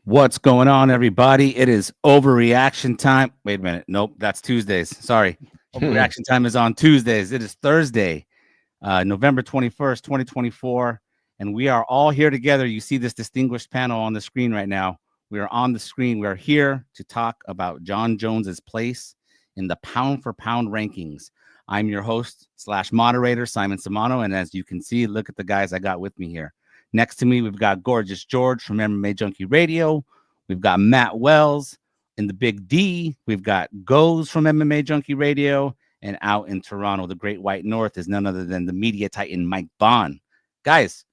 What's going on, everybody? It is overreaction time. Wait a minute. Nope, that's Tuesdays. Sorry. Overreaction time is on Tuesdays. It is Thursday, November 21st, 2024. And we are all here together. You see this distinguished panel on the screen right now. We are on the screen. We are here to talk about Jon Jones's place in the pound for pound rankings. I'm your host / moderator, Simon Samano. And as you can see, look at the guys I got with me here. Next to me, we've got Gorgeous George from MMA Junkie Radio. We've got Matt Wells in the Big D. We've got Goes from MMA Junkie Radio. And out in Toronto, the Great White North is none other than the media titan, Mike Bond. Guys,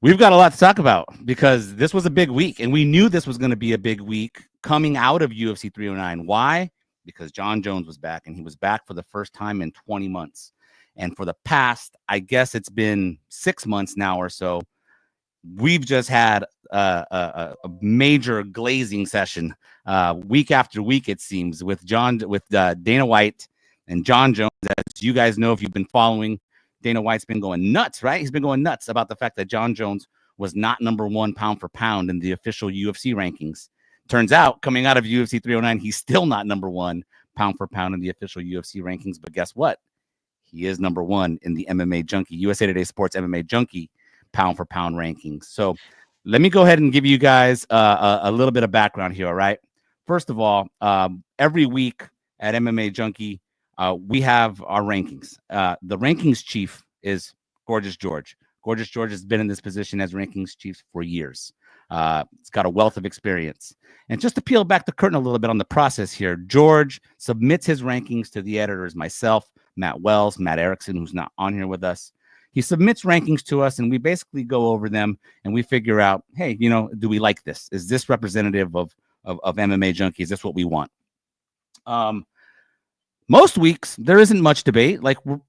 we've got a lot to talk about because this was a big week. And we knew this was going to be a big week coming out of UFC 309. Why? Because Jon Jones was back, and he was back for the first time in 20 months. And for the past, I guess it's been 6 months now or so, we've just had a major glazing session week after week, it seems, with Dana White and Jon Jones. As you guys know, if you've been following, Dana White's been going nuts, right? He's been going nuts about the fact that Jon Jones was not number one pound for pound in the official UFC rankings. Turns out, coming out of UFC 309, he's still not number one pound for pound in the official UFC rankings. But guess what? He is number one in the MMA Junkie, USA Today Sports MMA Junkie pound for pound rankings. So let me go ahead and give you guys a little bit of background here, all right? First of all, every week at MMA Junkie, we have our rankings. The rankings chief is Gorgeous George. Gorgeous George has been in this position as rankings chief for years. It's got a wealth of experience. And just to peel back the curtain a little bit on the process here, George submits his rankings to the editors, myself, Matt Wells, Matt Erickson, who's not on here with us. He submits rankings to us, and we basically go over them, and we figure out, hey, do we like this? Is this representative of MMA Junkie? Is this what we want? Most weeks, there isn't much debate. Like, we're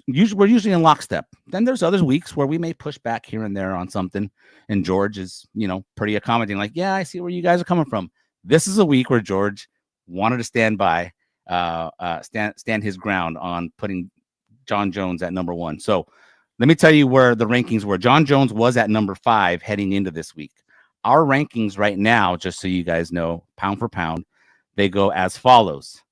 usually in lockstep. Then there's other weeks where we may push back here and there on something, and George is, pretty accommodating. Like, yeah, I see where you guys are coming from. This is a week where George wanted to stand his ground on putting Jon Jones at number one. So let me tell you where the rankings were. Jon Jones was at number 5 heading into this week. Our rankings right now, just so you guys know, pound for pound, they go as follows.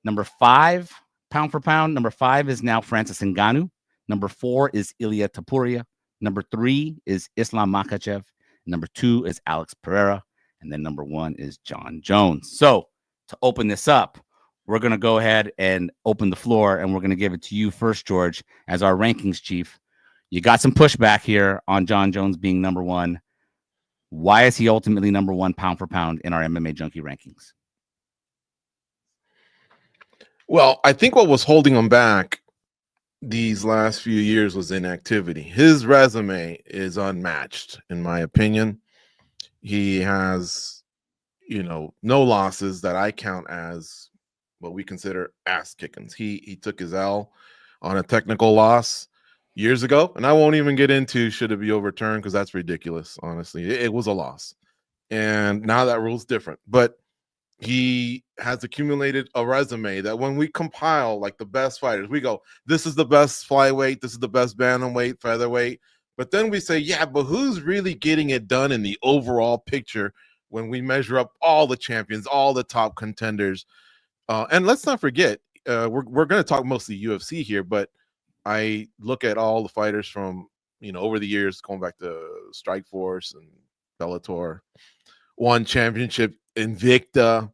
Number 5, pound for pound. Number 5 is now Francis Ngannou. Number 4 is Ilia Topuria. Number 3 is Islam Makhachev. Number 2 is Alex Pereira. And then number 1 is Jon Jones. So to open this up, we're going to go ahead and open the floor, and we're going to give it to you first, George, as our rankings chief. You got some pushback here on Jon Jones being number 1. Why is he ultimately number 1 pound for pound in our MMA Junkie rankings? Well, I think what was holding him back these last few years was inactivity. His resume is unmatched, in my opinion. He has, no losses that I count as what we consider ass kickings. He took his L on a technical loss years ago, and I won't even get into should it be overturned because that's ridiculous. Honestly, it was a loss, and now that rule's different. But he has accumulated a resume that when we compile like the best fighters, we go, this is the best flyweight, this is the best bantamweight, featherweight. But then we say, yeah, but who's really getting it done in the overall picture when we measure up all the champions, all the top contenders? And let's not forget, we're going to talk mostly UFC here, but I look at all the fighters from, over the years, going back to Strikeforce and Bellator, won championship, Invicta,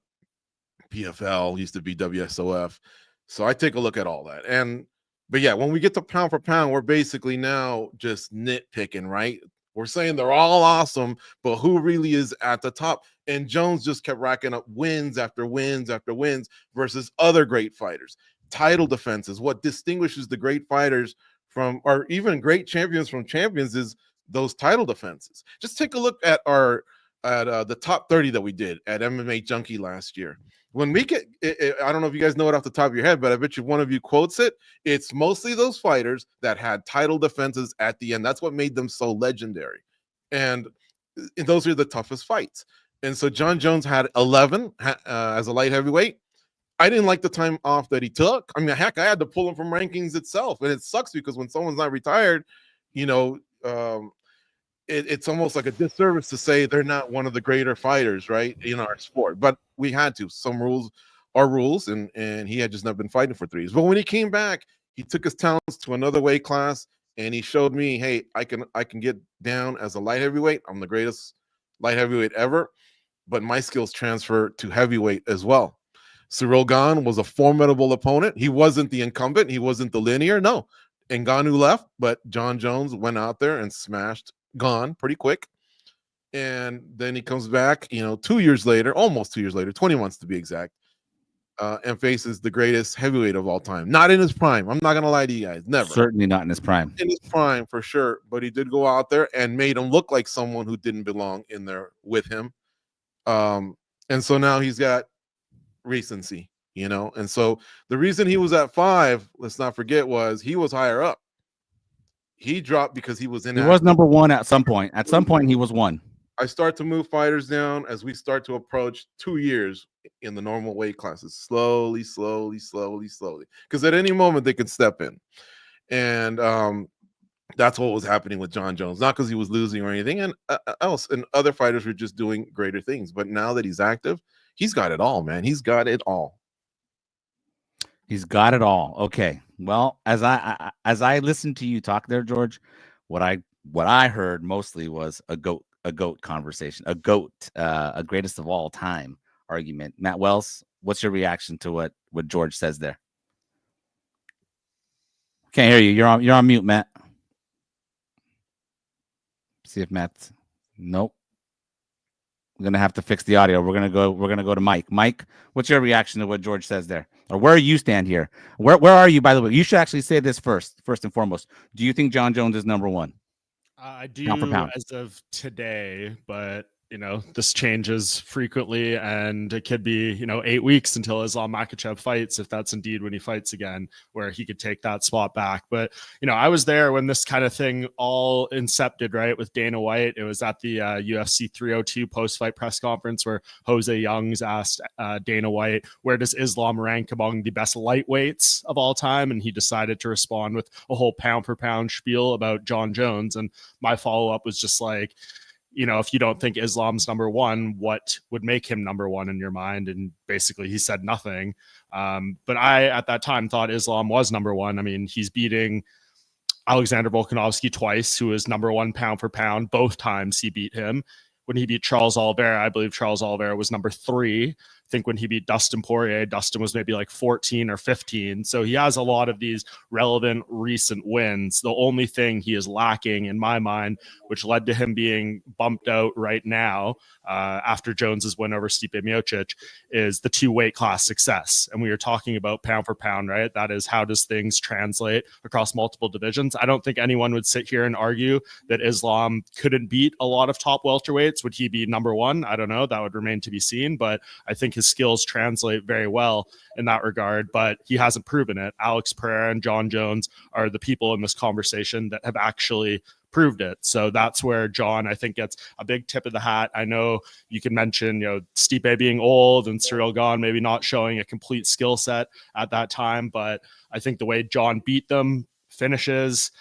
PFL, used to be WSOF. So I take a look at all that. But yeah, when we get to pound for pound, we're basically now just nitpicking, right? We're saying they're all awesome, but who really is at the top? And Jones just kept racking up wins after wins after wins versus other great fighters. Title defenses. What distinguishes the great fighters from, or even great champions from champions, is those title defenses. Just take a look at the top 30 that we did at MMA Junkie last year. When we get, I don't know if you guys know it off the top of your head, but I bet you one of you quotes it. It's mostly those fighters that had title defenses at the end. That's what made them so legendary. And those are the toughest fights. And so Jon Jones had 11 as a light heavyweight. I didn't like the time off that he took. I mean, heck, I had to pull him from rankings itself. And it sucks because when someone's not retired, it's almost like a disservice to say they're not one of the greater fighters, right, in our sport. But we had to. Some rules are rules, and he had just not been fighting for 3 years. But when he came back, he took his talents to another weight class, and he showed me, hey, I can get down as a light heavyweight. I'm the greatest light heavyweight ever, but my skills transfer to heavyweight as well. Cyril Gane was a formidable opponent. He wasn't the incumbent. He wasn't the linear. No, Ngannou left, but Jon Jones went out there and smashed Gane pretty quick. And then he comes back, 2 years later, almost 2 years later, 20 months to be exact, and faces the greatest heavyweight of all time. Not in his prime. I'm not going to lie to you guys. Never. Certainly not in his prime. In his prime, for sure. But he did go out there and made him look like someone who didn't belong in there with him. And so now he's got recency, and so the reason he was at 5, let's not forget, was he was higher up. He dropped because he was in. He was number 1 at some point. At some point, he was 1. I start to move fighters down as we start to approach 2 years in the normal weight classes, slowly, because at any moment they could step in, and that's what was happening with Jon Jones. Not because he was losing or anything, and other fighters were just doing greater things. But now that he's active, he's got it all, man. He's got it all. He's got it all. Okay. Well, as I listened to you talk there, George, what I heard mostly was a goat conversation, a greatest of all time argument. Matt Wells, what's your reaction to what George says there? Can't hear you. You're on mute, Matt. See if Matt's nope. We're gonna have to fix the audio. We're gonna go to Mike. Mike, what's your reaction to what George says there, or where you stand here? Where are you, by the way? You should actually say this first and foremost. Do you think Jon Jones is number 1? I do, pound for pound, as of today, but this changes frequently, and it could be 8 weeks until Islam Makhachev fights, if that's indeed when he fights again, where he could take that spot back. But I was there when this kind of thing all incepted, right, with Dana White. It was at the UFC 302 post-fight press conference where Jose Youngs asked Dana White, where does Islam rank among the best lightweights of all time? And he decided to respond with a whole pound for pound spiel about Jon Jones. And my follow-up was just like, if you don't think Islam's number 1, what would make him number 1 in your mind? And basically he said nothing. But I, at that time, thought Islam was number 1. I mean, he's beating Alexander Volkanovski twice, who is number 1 pound for pound. Both times he beat him. When he beat Charles Oliveira, I believe Charles Oliveira was number 3. I think when he beat Dustin Poirier, Dustin was maybe like 14 or 15. So he has a lot of these relevant recent wins. The only thing he is lacking, in my mind, which led to him being bumped out right now after Jones's win over Stipe Miocic, is the 2 weight class success. And we are talking about pound for pound, right? That is, how does things translate across multiple divisions? I don't think anyone would sit here and argue that Islam couldn't beat a lot of top welterweights. Would he be number 1? I don't know. That would remain to be seen. But I think his skills translate very well in that regard, but he hasn't proven it. Alex Pereira and Jon Jones are the people in this conversation that have actually proved it. So that's where Jon, I think, gets a big tip of the hat. I know you can mention, Stipe being old and Cyril Gane maybe not showing a complete skill set at that time, but I think the way Jon beat them, finishes,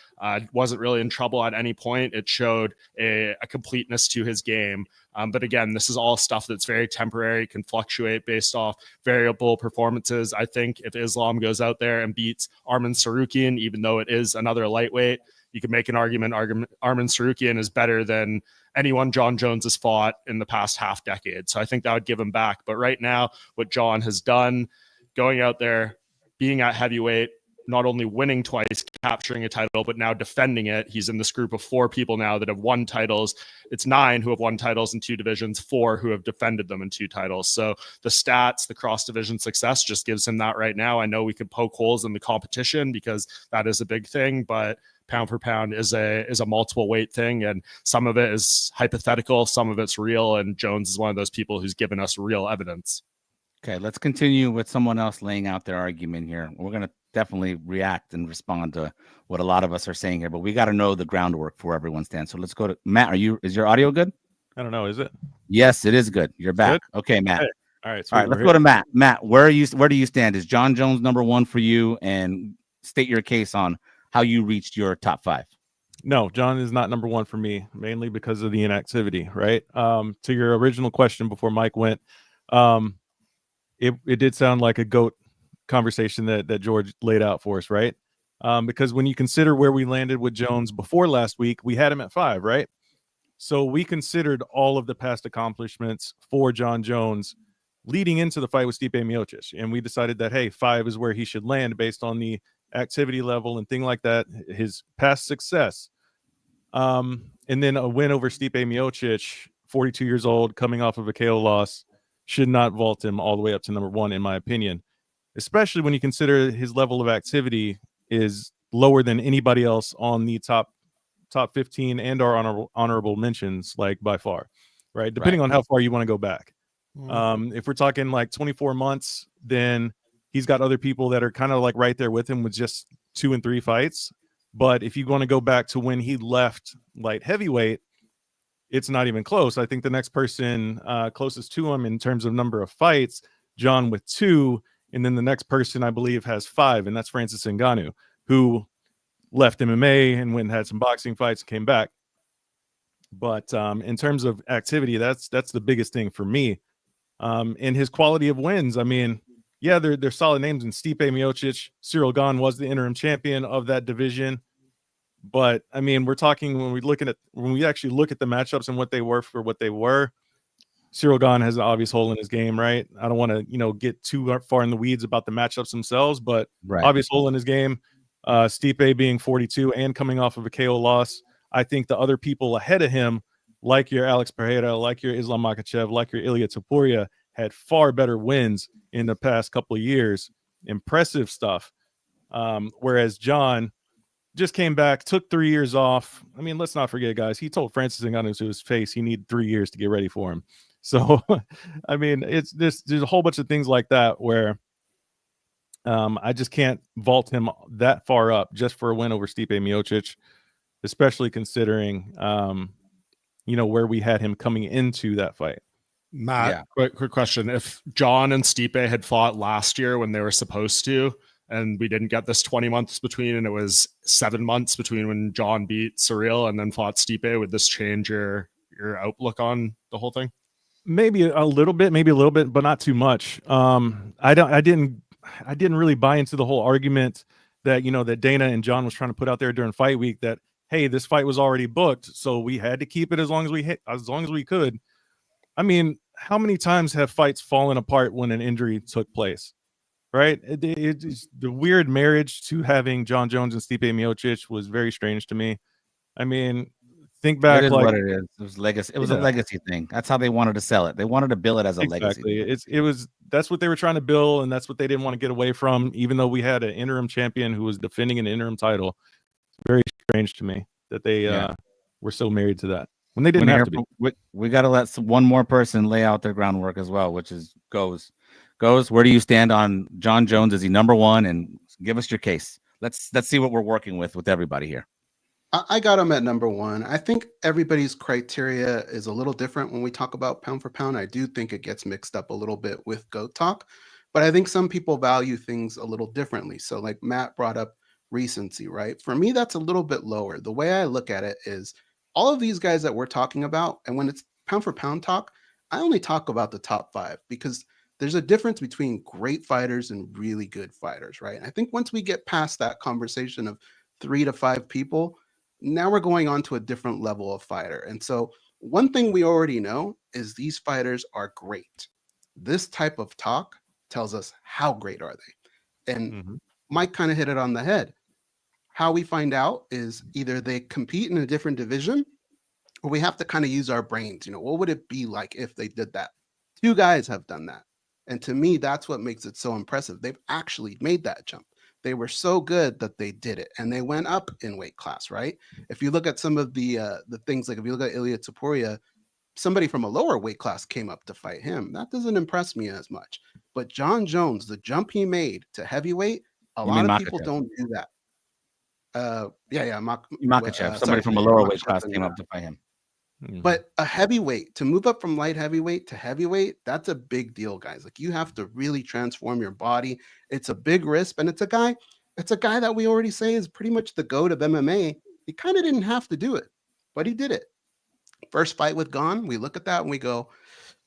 wasn't really in trouble at any point. It showed a completeness to his game. But again, this is all stuff that's very temporary, can fluctuate based off variable performances. I think if Islam goes out there and beats Arman Tsarukyan, even though it is another lightweight, you can make an argument Arman Tsarukyan is better than anyone Jon Jones has fought in the past half decade. So I think that would give him back. But right now, what Jon has done, going out there, being at heavyweight, not only winning twice, capturing a title, but now defending it. He's in this group of 4 people now that have won titles. It's 9 who have won titles in 2 divisions, 4 who have defended them in 2 titles. So the stats, the cross-division success just gives him that right now. I know we could poke holes in the competition because that is a big thing, but pound for pound is a multiple weight thing, and some of it is hypothetical, some of it's real, and Jones is one of those people who's given us real evidence. Okay, let's continue with someone else laying out their argument here. We're going to definitely react and respond to what a lot of us are saying here, but we got to know the groundwork for where everyone stands. So let's go to Matt. Is your audio good? I don't know. Is it? Yes, it is good. You're back. Good? Okay, Matt. Hey. All right. All right. Let's go to Matt. Matt, where do you stand? Is Jon Jones number 1 for you? And state your case on how you reached your top 5. No, Jon is not number one for me, mainly because of the inactivity, right? To your original question before Mike went, it did sound like a GOAT conversation that George laid out for us, right? Because when you consider where we landed with Jones before last week, we had him at 5, right? So we considered all of the past accomplishments for Jon Jones leading into the fight with Stipe Miocic, and we decided that, hey, 5 is where he should land based on the activity level and thing like that, his past success. And then a win over Stipe Miocic, 42 years old, coming off of a KO loss, should not vault him all the way up to number 1, in my opinion, especially when you consider his level of activity is lower than anybody else on the top 15 and our honorable mentions, like by far, right? Depending on how far you want to go back. If we're talking like 24 months, then he's got other people that are kind of like right there with him with just 2 and 3 fights. But if you want to go back to when he left light heavyweight, it's not even close. I think the next person closest to him in terms of number of fights, Jon with 2, and then the next person I believe has 5, and that's Francis Ngannou, who left MMA and went and had some boxing fights and came back. But in terms of activity, that's the biggest thing for me. And his quality of wins, I mean, yeah, they're solid names. And Stipe Miocic, Cyril Gane was the interim champion of that division. But I mean, we're talking when we actually look at the matchups and what they were for what they were. Cyril Gane has an obvious hole in his game, right? I don't want to get too far in the weeds about the matchups themselves, but obvious hole in his game. Stipe being 42 and coming off of a KO loss. I think the other people ahead of him, like your Alex Pereira, like your Islam Makhachev, like your Ilia Topuria, had far better wins in the past couple of years. Impressive stuff. Whereas Jon just came back, took 3 years off. I mean, let's not forget, guys, he told Francis Ngannou to his face he needed 3 years to get ready for him. So, I mean, there's a whole bunch of things like that where I just can't vault him that far up just for a win over Stipe Miocic, especially considering, where we had him coming into that fight. Matt, quick question. If Jon and Stipe had fought last year when they were supposed to, and we didn't get this 20 months between, and it was 7 months between when Jon beat Cyril and then fought Stipe, would this change your outlook on the whole thing? Maybe a little bit, but not too much. I didn't really buy into the whole argument that, that Dana and Jon was trying to put out there during fight week that, hey, this fight was already booked, so we had to keep it as long as we could. I mean, how many times have fights fallen apart when an injury took place? Right? It's the weird marriage to having Jon Jones and Stipe Miocic was very strange to me. I mean, think back, it is like what it is. It was legacy. It was a legacy thing. That's how they wanted to sell it. They wanted to bill it as a legacy. That's what they were trying to bill, and that's what they didn't want to get away from. Even though we had an interim champion who was defending an interim title, it's very strange to me that they were so married to that when they didn't have to be. We got to let one more person lay out their groundwork as well, which is Goes. Where do you stand on Jon Jones? Is he number 1? And give us your case. Let's see what we're working with everybody here. I got him at number 1. I think everybody's criteria is a little different when we talk about pound for pound. I do think it gets mixed up a little bit with GOAT talk, but I think some people value things a little differently. So like Matt brought up recency, right? For me, that's a little bit lower. The way I look at it is all of these guys that we're talking about, and when it's pound for pound talk, I only talk about the top 5 because there's a difference between great fighters and really good fighters, right? And I think once we get past that conversation of 3 to 5 people, now we're going on to a different level of fighter. And so one thing we already know is these fighters are great. This type of talk tells us how great are they. And Mike kind of hit it on the head. How we find out is either they compete in a different division or we have to kind of use our brains. What would it be like if they did that? 2 guys have done that. And to me, that's what makes it so impressive. They've actually made that jump. They were so good that they did it, and they went up in weight class, right? If you look at some of the things, like if you look at Ilia Topuria, somebody from a lower weight class came up to fight him. That doesn't impress me as much. But Jon Jones, the jump he made to heavyweight, a lot of people don't do that. Makhachev, somebody from a lower weight class came up to fight him. But a heavyweight, to move up from light heavyweight to heavyweight, that's a big deal, guys. Like, you have to really transform your body. It's a big risk, and it's a guy that we already say is pretty much the GOAT of MMA. He kind of didn't have to do it, but he did it. First fight with Gon, we look at that and we go,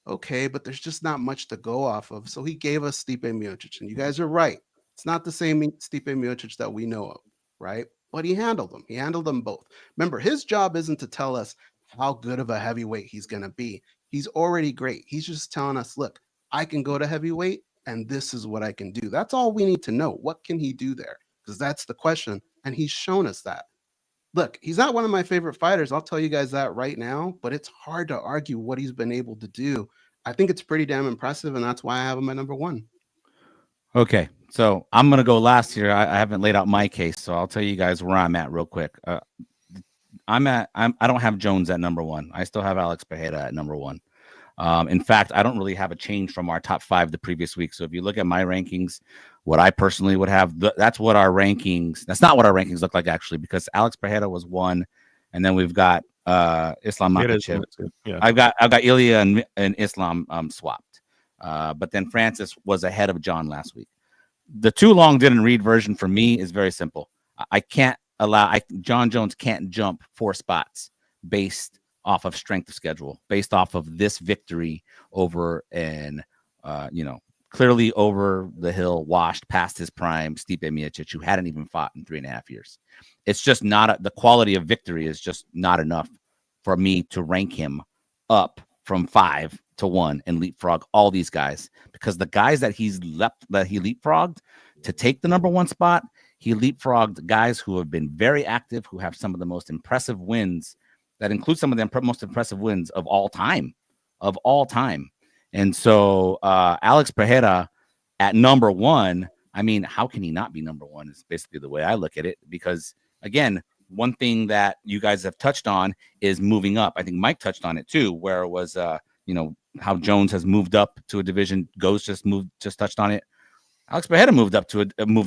okay, but there's just not much to go off of. So he gave us Stipe Miocic, and you guys are right. It's not the same Stipe Miocic that we know of, right? But he handled them. He handled them both. Remember, his job isn't to tell us how good of a heavyweight he's going to be. He's already great. He's just telling us, look, I can go to heavyweight, and this is what I can do. That's all we need to know. What can he do there? Because that's the question, and he's shown us that. Look, he's not one of my favorite fighters. I'll tell you guys that right now, but it's hard to argue what he's been able to do. I think it's pretty damn impressive, and that's why I have him at number 1. Okay, so I'm gonna go last here. I haven't laid out my case, so I'll tell you guys where I'm at real quick. I don't have Jones at number 1. I still have Alex Pereira at number 1. In fact, I don't really have a change from our top 5 the previous week. So if you look at my rankings, what I personally would have, that's what our rankings. That's not what our rankings look like actually, because Alex Pereira was 1, and then we've got Islam Makhachev. Yeah. I've got Ilya and Islam swapped, but then Francis was ahead of John last week. The too long didn't read version for me is very simple. I can't allow Jon Jones can't jump 4 spots based off of strength of schedule, based off of this victory over an clearly over the hill, washed past his prime Stipe Miocic, who hadn't even fought in 3.5 years. It's just not the quality of victory is just not enough for me to rank him up from 5 to 1 and leapfrog all these guys, because the guys that he leapfrogged to take the number 1 spot, he leapfrogged guys who have been very active, who have some of the most impressive wins, that include some of the most impressive wins of all time. And so Alex Pereira at number 1, I mean, how can he not be number 1 is basically the way I look at it, because again, one thing that you guys have touched on is moving up. I think Mike touched on it too, where it was, how Jones has moved up to a division. Ghost just touched on it. Alex Pereira moved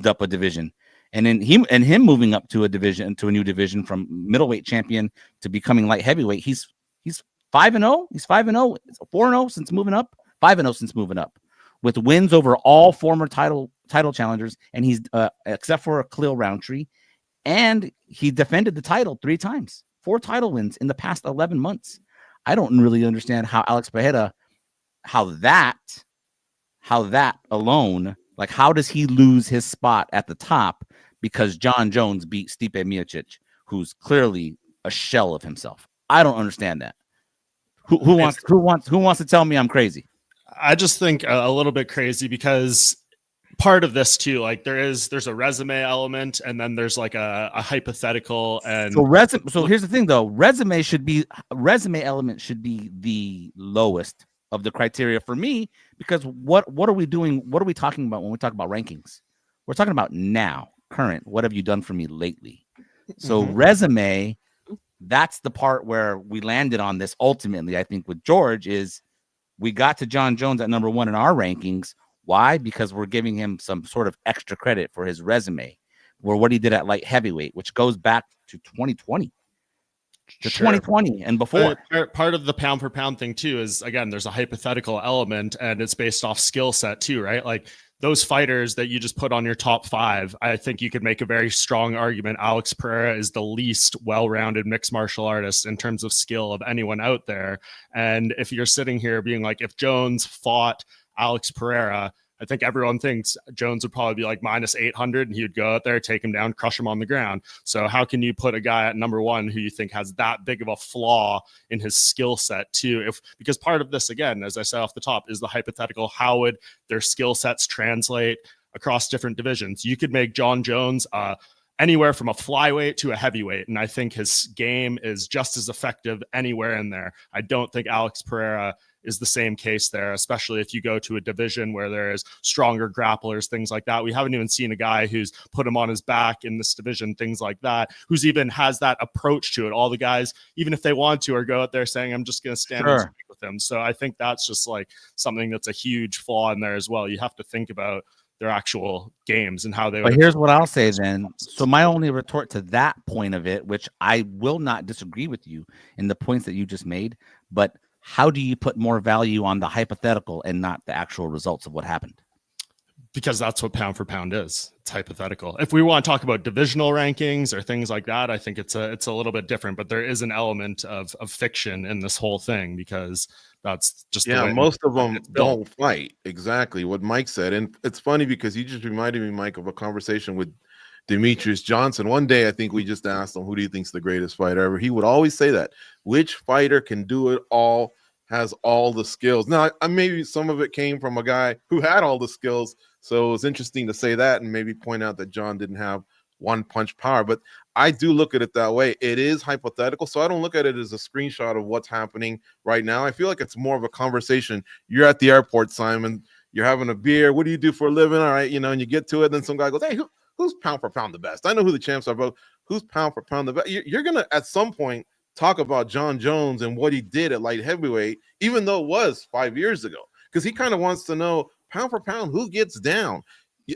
up a division, and then him moving up to a division, to a new division from middleweight champion to becoming light heavyweight. He's 5-0. He's 5-0, 4-0 since moving up, 5-0 since moving up, with wins over all former title challengers, and he's except for Khalil Roundtree, and he defended the title 3 times, 4 title wins in the past 11 months. I don't really understand how Alex Pereira, how that alone, like, how does he lose his spot at the top because Jon Jones beat Stipe Miocic, who's clearly a shell of himself? I don't understand that. Who wants to tell me I'm crazy? I just think a little bit crazy, because part of this too, like there's a resume element, and then there's like a hypothetical. And so here's the thing though, resume element should be the lowest of the criteria for me, because what are we doing? What are we talking about when we talk about rankings? We're talking about now, current. What have you done for me lately? So resume, that's the part where we landed on this ultimately, I think, with George, is we got to Jon Jones at number 1 in our rankings. Why? Because we're giving him some sort of extra credit for his resume, or what he did at light heavyweight, which goes back to 2020. To 2020 and before. Part of the pound for pound thing too is, again, there's a hypothetical element, and it's based off skill set too, right? Like those fighters that you just put on your top 5, I think you could make a very strong argument Alex Pereira is the least well-rounded mixed martial artist in terms of skill of anyone out there. And if you're sitting here being like, if Jones fought Alex Pereira, I think everyone thinks Jones would probably be like minus 800, and he would go out there, take him down, crush him on the ground. So how can you put a guy at number 1 who you think has that big of a flaw in his skill set too? Because part of this, again, as I said off the top, is the hypothetical. How would their skill sets translate across different divisions? You could make Jon Jones anywhere from a flyweight to a heavyweight, and I think his game is just as effective anywhere in there. I don't think Alex Pereira is the same case there, especially if you go to a division where there is stronger grapplers, things like that. We haven't even seen a guy who's put him on his back in this division, things like that, who's even has that approach to it. All the guys, even if they want to, or go out there saying, I'm just going to stand and speak with him. So I think that's just like something that's a huge flaw in there as well. You have to think about their actual games and how they. But here's what I'll say then. So my only retort to that point of it, which I will not disagree with you in the points that you just made, but how do you put more value on the hypothetical and not the actual results of what happened? because that's what pound for pound is. It's hypothetical. If we want to talk about divisional rankings or things like that, I think it's a little bit different, but there is an element of fiction in this whole thing, because that's just the way most of them it's built. don't fight. Exactly what Mike said. And it's funny because you just reminded me, Mike, of a conversation with Demetrius Johnson. One day, I think we just asked him, who do you think's the greatest fighter ever? He would always say that. Which fighter can do it all, has all the skills? Now, maybe some of it came from a guy who had all the skills, so it was interesting to say that and maybe point out that Jon didn't have one punch power. But I do look at it that way. It is hypothetical, so I don't look at it as a screenshot of what's happening right now. I feel like it's more of a conversation. You're at the airport, Simon. You're having a beer. What do you do for a living? All right, and you get to it, then some guy goes, hey, who's pound for pound the best? I know who the champs are, but who's pound for pound the best? You're going to, at some point, talk about Jon Jones and what he did at light heavyweight, even though it was 5 years ago, because he kind of wants to know, pound for pound, who gets down?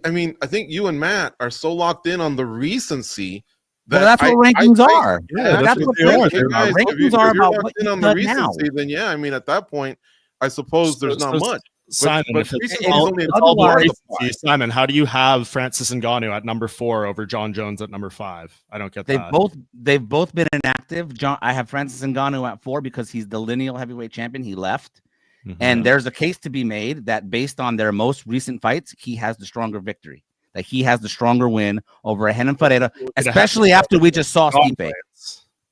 I mean, I think you and Matt are so locked in on the recency that that's what rankings are. Yeah, that's what they are. Rankings are about what in you've on the done recency, now. then yeah, I mean, at that point, I suppose there's not much. Simon, but if it's recency all, is only it's all part of recency, the pie. Simon, how do you have Francis Ngannou at number 4 over Jon Jones at number 5? I don't get that. They've both been inactive. I have Francis Ngannou at 4 because he's the lineal heavyweight champion. He left. And there's a case to be made that based on their most recent fights, he has the stronger victory. That he has the stronger win over Renan Ferreira, especially after we just saw Stipe.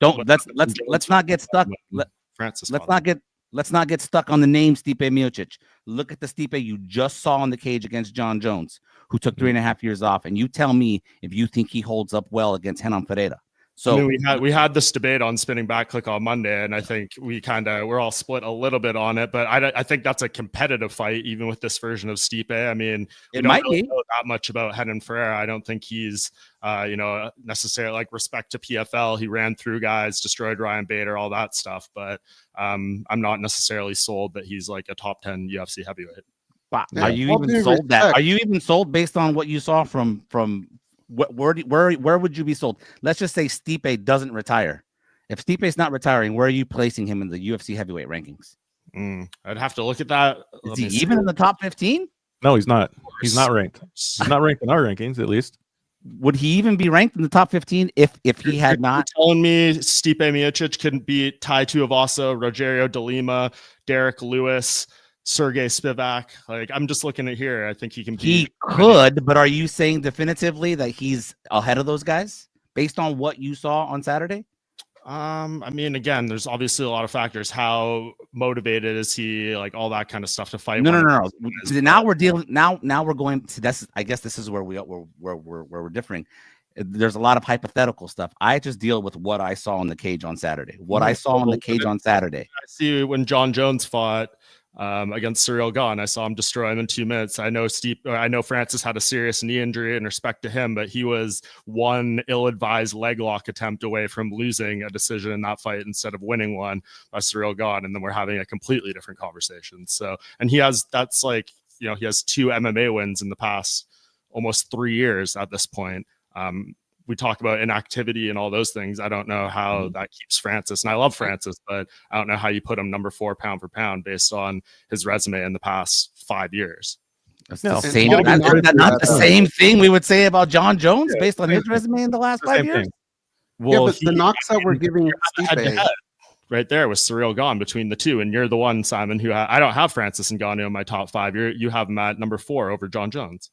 Let's not get stuck. Let's not get stuck on the name Stipe Miocic. Look at the Stipe you just saw in the cage against Jon Jones, who took 3.5 years off, and you tell me if you think he holds up well against Renan Ferreira. So I mean, we had this debate on Spinning Back Click on Monday, and I think we're all split a little bit on it. But I think that's a competitive fight, even with this version of Stipe. I mean, it might be know that much about Renan Ferreira. I don't think he's necessarily, like, respect to PFL. He ran through guys, destroyed Ryan Bader, all that stuff. But I'm not necessarily sold that he's like a top 10 UFC heavyweight. Wow. Yeah. Are you even sold that? Are you even sold based on what you saw from? Where would you be sold? Let's just say Stipe doesn't retire. If Stipe's not retiring, where are you placing him in the UFC heavyweight rankings? I'd have to look at that. Is he even in the top 15? No, he's not. He's not ranked. He's not ranked in our rankings, at least. Would he even be ranked in the top 15 if he had not? You're telling me Stipe Miocic can beat Tai Tuivasa, Rogerio de Lima, Derek Lewis, Sergey Spivak? Like, I'm just looking at here. I think he can. He could, but are you saying definitively that he's ahead of those guys based on what you saw on Saturday? I mean, again, there's obviously a lot of factors. How motivated is he? Like, all that kind of stuff to fight. No. Now we're dealing. Now we're going to this. I guess this is where we're differing. There's a lot of hypothetical stuff. I just deal with what I saw in the cage on Saturday. I see when Jon Jones fought against Cyril Gane, I saw him destroy him in 2 minutes. I know Francis had a serious knee injury in respect to him, but he was one ill-advised leg lock attempt away from losing a decision in that fight instead of winning one by Cyril Gane, and then we're having a completely different conversation. So, and he has 2 MMA wins in the past almost 3 years at this point. We talk about inactivity and all those things. I don't know how that keeps Francis, and I love Francis, but I don't know how you put him number 4 pound for pound based on his resume in the past 5 years. That's not the same thing we would say about Jon Jones based on his resume in the last 5 years. Well, but the knocks that we're giving Stipe right there was Cyril Gane between the two, and you're the one, Simon, who I don't have Francis Ngannou in my top 5. You have him at number 4 over Jon Jones.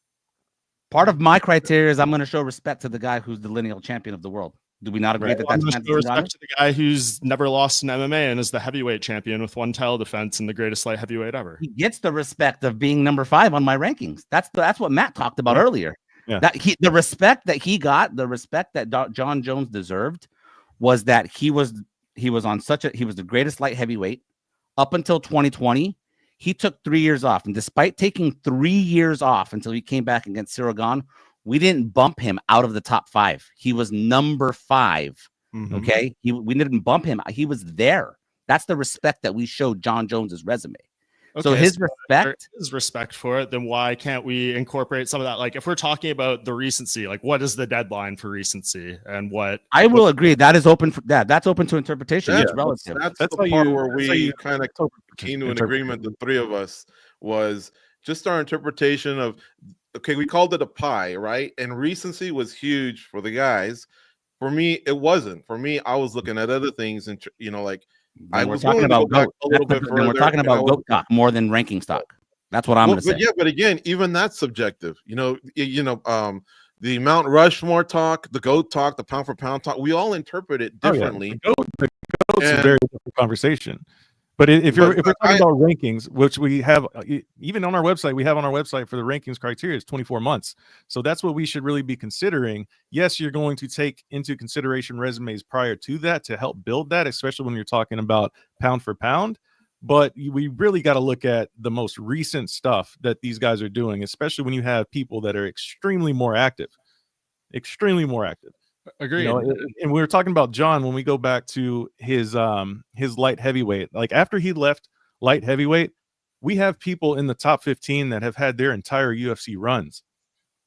Part of my criteria is I'm going to show respect to the guy who's the lineal champion of the world. Do we not agree that that's show respect to the guy who's never lost in MMA and is the heavyweight champion with 1 title defense and the greatest light heavyweight ever? He gets the respect of being number 5 on my rankings. That's what Matt talked about earlier. Yeah. The respect that he got, the respect that Jon Jones deserved, was that he was the greatest light heavyweight up until 2020. He took 3 years off, and despite taking 3 years off until he came back against Cyril Gane, we didn't bump him out of the top 5. He was number 5. Okay, we didn't bump him. He was there. That's the respect that we showed Jon Jones's resume. Okay, so his respect for it, then why can't we incorporate some of that? Like, if we're talking about the recency, like, what is the deadline for recency, and what? I will agree that is open for that. That's open to interpretation. It's relative. That's the part where we kind of came to an agreement. The 3 of us was just our interpretation of okay, we called it a pie, right? And recency was huge for the guys. For me, it wasn't. For me, I was looking at other things, and like I Then we're was talking willing to go about back GOAT. a little Then bit we're further. talking and I about was GOAT stock more than ranking stock. That's what I'm going to say. But yeah, but again, even that's subjective. The Mount Rushmore talk, the GOAT talk, the pound for pound talk, we all interpret it differently. The GOAT's a And- very different conversation. But if we're talking about rankings, which we have even on our website, we have on our website for the rankings criteria is 24 months. So that's what we should really be considering. Yes, you're going to take into consideration resumes prior to that to help build that, especially when you're talking about pound for pound. But we really got to look at the most recent stuff that these guys are doing, especially when you have people that are extremely more active. Agreed. And we were talking about Jon when we go back to his light heavyweight. Like after he left light heavyweight, we have people in the top 15 that have had their entire UFC runs.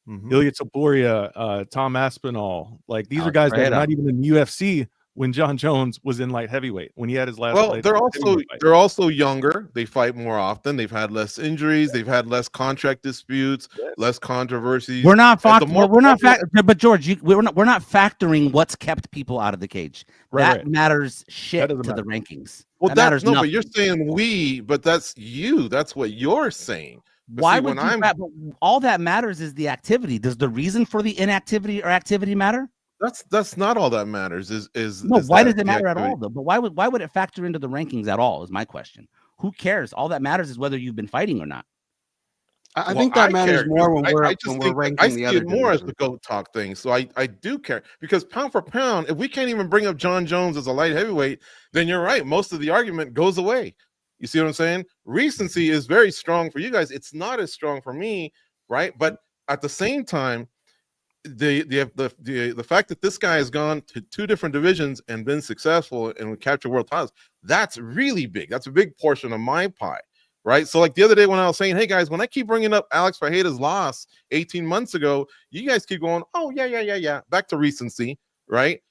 Ilya Taporia, Tom Aspinall, like these are guys that are not even in the UFC when Jon Jones was in light heavyweight, when he had his last. Well, they're also younger. They fight more often. They've had less injuries. They've had less contract disputes, less controversies. We're not but George, we're not factoring what's kept people out of the cage. That matters shit to the rankings. Well, that matters nothing. But you're saying but that's you. That's what you're saying. But why would but all that matters is the activity. Does the reason for the inactivity or activity matter? That's not all that matters. Why does it matter at all though? But why would it factor into the rankings at all? Is my question. Who cares? All that matters is whether you've been fighting or not. I think that matters more when we're ranking the other. I see it more as the GOAT talk thing. So I do care, because pound for pound, if we can't even bring up Jon Jones as a light heavyweight, then you're right. Most of the argument goes away. You see what I'm saying? Recency is very strong for you guys. It's not as strong for me, right? But at the same time, the fact that this guy has gone to 2 different divisions and been successful and captured world titles, that's really big. That's a big portion of my pie, right? So like the other day when I was saying, hey guys, when I keep bringing up Alex Fajeda's loss 18 months ago, you guys keep going, oh yeah, back to recency, right?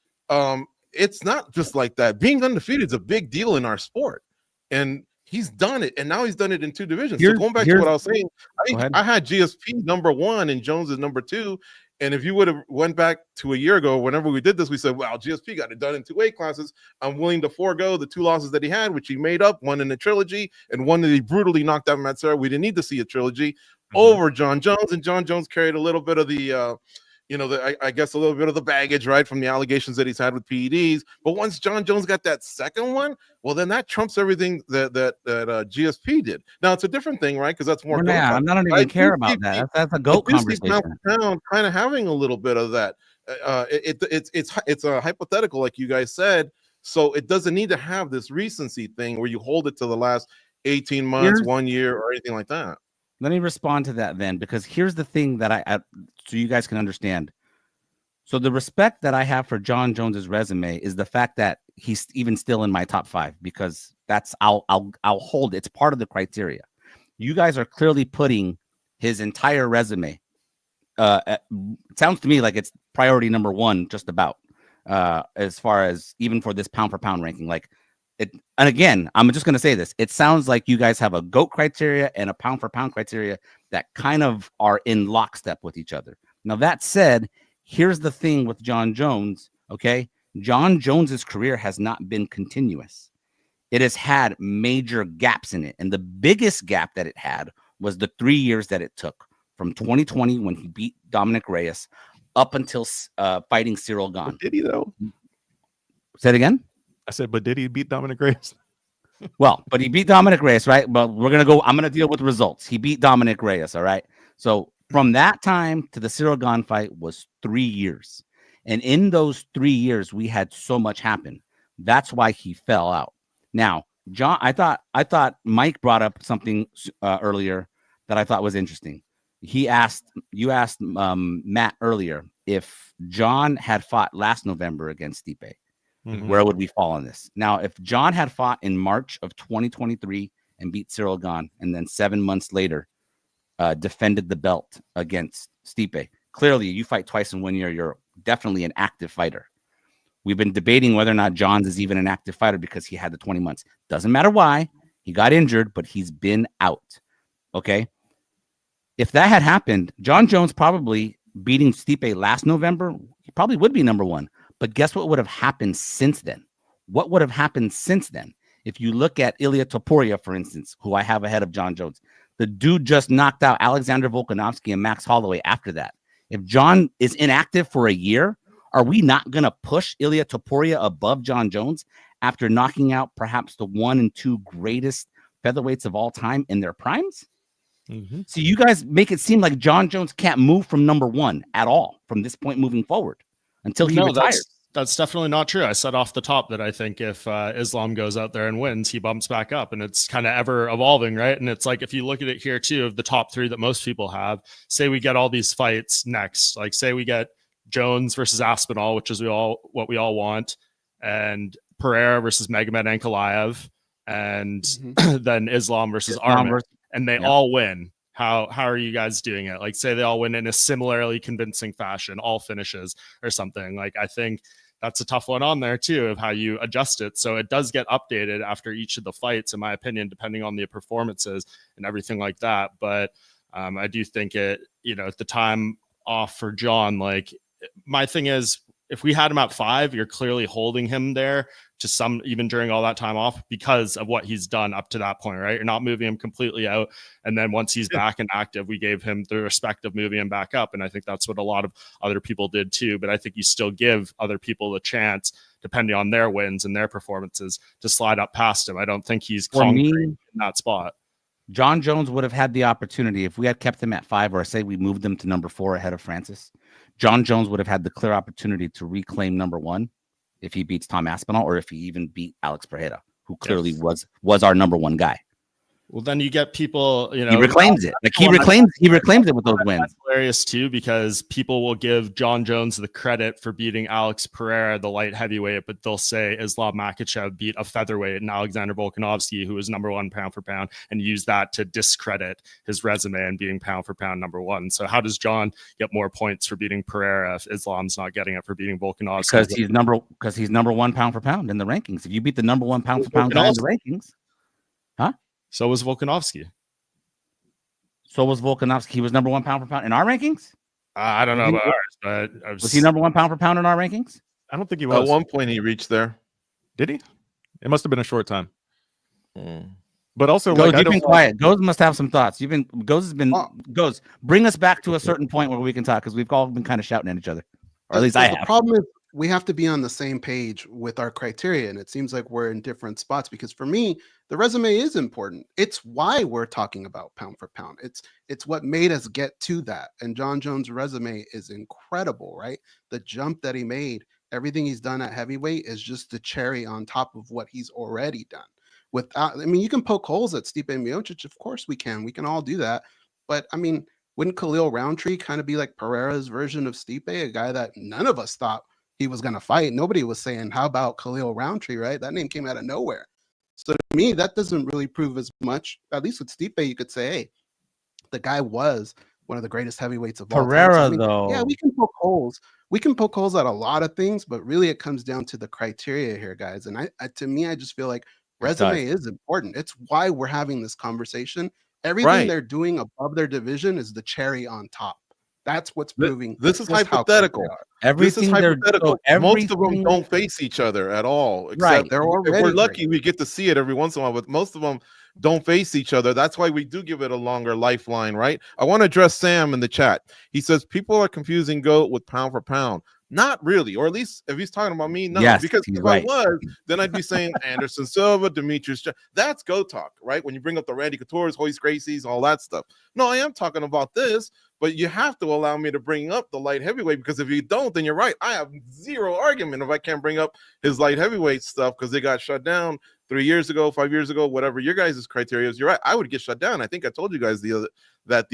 It's not just like that. Being undefeated is a big deal in our sport, and he's done it, and now he's done it in 2 divisions. So going back to what I was saying, I had GSP number 1 and Jones is number 2. And if you would have went back to a year ago, whenever we did this, we said, well, GSP got it done in 2 weight classes. I'm willing to forego the 2 losses that he had, which he made up, one in the trilogy and one that he brutally knocked out Matt Serra. We didn't need to see a trilogy over Jon Jones. And Jon Jones carried a little bit of the, I guess a little bit of the baggage, right, from the allegations that he's had with PEDs. But once Jon Jones got that second one, well, then that trumps everything that GSP did. Now it's a different thing, right? Because that's more. I'm not even care about that. That's a GOAT conversation. Kind of having a little bit of that. It's a hypothetical, like you guys said. So it doesn't need to have this recency thing where you hold it to the last 18 months, 1 year, or anything like that. Let me respond to that then, because here's the thing that so you guys can understand. So the respect that I have for Jon Jones's resume is the fact that he's even still in my top 5, because I'll hold it's part of the criteria. You guys are clearly putting his entire resume. It sounds to me like it's priority number 1, just about as far as even for this pound for pound ranking, like. And again, I'm just going to say this. It sounds like you guys have a GOAT criteria and a pound for pound criteria that kind of are in lockstep with each other. Now, that said, here's the thing with Jon Jones, okay? Jon Jones's career has not been continuous. It has had major gaps in it. And the biggest gap that it had was the 3 years that it took from 2020 when he beat Dominic Reyes up until fighting Cyril Gane. Did he, though? Say it again? I said, but did he beat Dominic Reyes? Well, but he beat Dominic Reyes, right? But I'm going to deal with results. He beat Dominic Reyes, all right? So from that time to the Cyril Gane fight was 3 years. And in those 3 years, we had so much happen. That's why he fell out. Now, John, I thought Mike brought up something earlier that I thought was interesting. You asked Matt earlier if Jon had fought last November against Stipe. Where would we fall on this? Now, if Jon had fought in March of 2023 and beat Cyril Gane, and then 7 months later defended the belt against Stipe, clearly you fight twice in 1 year. You're definitely an active fighter. We've been debating whether or not Jon's is even an active fighter because he had the 20 months. Doesn't matter why. He got injured, but he's been out. Okay. if that had happened, Jon Jones probably beating Stipe last November, he probably would be number one. But guess what would have happened since then? What would have happened since then? If you look at Ilia Topuria, for instance, who I have ahead of Jon Jones, the dude just knocked out Alexander Volkanovski and Max Holloway after that. If Jon is inactive for a year, are we not going to push Ilia Topuria above Jon Jones after knocking out perhaps the 1 and 2 greatest featherweights of all time in their primes? Mm-hmm. So you guys make it seem like Jon Jones can't move from number one at all from this point moving forward until he retires. That's definitely not true. I said off the top that I think if Islam goes out there and wins, he bumps back up, and it's kind of ever evolving, right? And it's like, if you look at it here too, of the top 3 that most people have, say we get all these fights next, like say we get Jones versus Aspinall, which is what we all want, and Pereira versus Magomed Ankalaev, and then Islam versus Arman, and they all win. How are you guys doing it? Like, say they all win in a similarly convincing fashion, all finishes or something. Like, I think that's a tough one on there too, of how you adjust it. So it does get updated after each of the fights, in my opinion, depending on the performances and everything like that. But I do think it, at the time off for Jon, like, my thing is, if we had him at 5, you're clearly holding him there to some, even during all that time off, because of what he's done up to that point, right? You're not moving him completely out. And then once he's back and active, we gave him the respect of moving him back up. And I think that's what a lot of other people did too. But I think you still give other people a chance, depending on their wins and their performances, to slide up past him. I don't think he's concrete in that spot. Jon Jones would have had the opportunity if we had kept him at 5, or say we moved him to number 4 ahead of Francis. Jon Jones would have had the clear opportunity to reclaim number 1 if he beats Tom Aspinall, or if he even beat Alex Pereira, who clearly was our number 1 guy. Well, then you get people, he reclaims it. Like he reclaims it with those wins. That's hilarious too, because people will give Jon Jones the credit for beating Alex Pereira, the light heavyweight, but they'll say Islam Makhachev beat a featherweight and Alexander Volkanovski, who was number 1 pound for pound, and use that to discredit his resume and being pound for pound number 1. So how does Jon get more points for beating Pereira if Islam's not getting it for beating Volkanovski? Because he's number 1 pound for pound in the rankings. If you beat the number 1 pound for pound guy in the rankings, So was Volkanovski. He was number 1 pound for pound in our rankings. I don't know about ours, but was he number 1 pound for pound in our rankings? I don't think he was. At one point, he reached there. Did he? It must have been a short time. But also, Goes, you've been quiet. Goes must have some thoughts. Goes. Bring us back to a certain point where we can talk, because we've all been kind of shouting at each other, or at least I have. The problem is, we have to be on the same page with our criteria, and it seems like we're in different spots, because for me, the resume is important. It's why we're talking about pound for pound. It's what made us get to that. And Jon Jones' resume is incredible, right? The jump that he made, everything he's done at heavyweight is just the cherry on top of what he's already done. You can poke holes at Stipe Miocic, of course we can. We can all do that. But wouldn't Khalil Roundtree kind of be like Pereira's version of Stipe, a guy that none of us thought he was going to fight? Nobody was saying, how about Khalil Roundtree, right? That name came out of nowhere. So to me, that doesn't really prove as much. At least with Stipe, you could say, hey, the guy was one of the greatest heavyweights of all time. Pereira, though. Yeah, we can poke holes. We can poke holes at a lot of things, but really it comes down to the criteria here, guys. And to me, I just feel like resume is important. It's why we're having this conversation. Everything they're doing above their division is the cherry on top. That's what's proving. This is hypothetical. Everything this is hypothetical. Most of them don't face each other at all. Except They're if we're lucky, we get to see it every once in a while, but most of them don't face each other. That's why we do give it a longer lifeline, right? I want to address Sam in the chat. He says people are confusing GOAT with pound for pound. Not really, or at least if he's talking about me, no. Yes, because if I was, then I'd be saying Anderson Silva, Demetrius. That's GOAT talk, right? When you bring up the Randy Couture's, Royce Gracie's, all that stuff. No, I am talking about this, but you have to allow me to bring up the light heavyweight, because if you don't, then you're right. I have zero argument if I can't bring up his light heavyweight stuff, because they got shut down 3 years ago, 5 years ago, whatever your guys' criteria is. You're right. I would get shut down. I think I told you guys the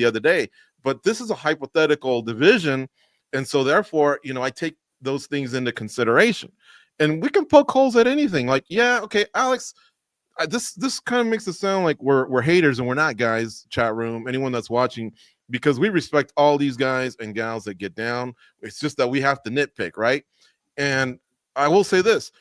other day. But this is a hypothetical division. And so therefore, I take those things into consideration, and we can poke holes at anything. Like, yeah, okay, Alex, this kind of makes it sound like we're haters, and we're not, guys. Chat room, anyone that's watching, because we respect all these guys and gals that get down. It's just that we have to nitpick, right? And I will say this: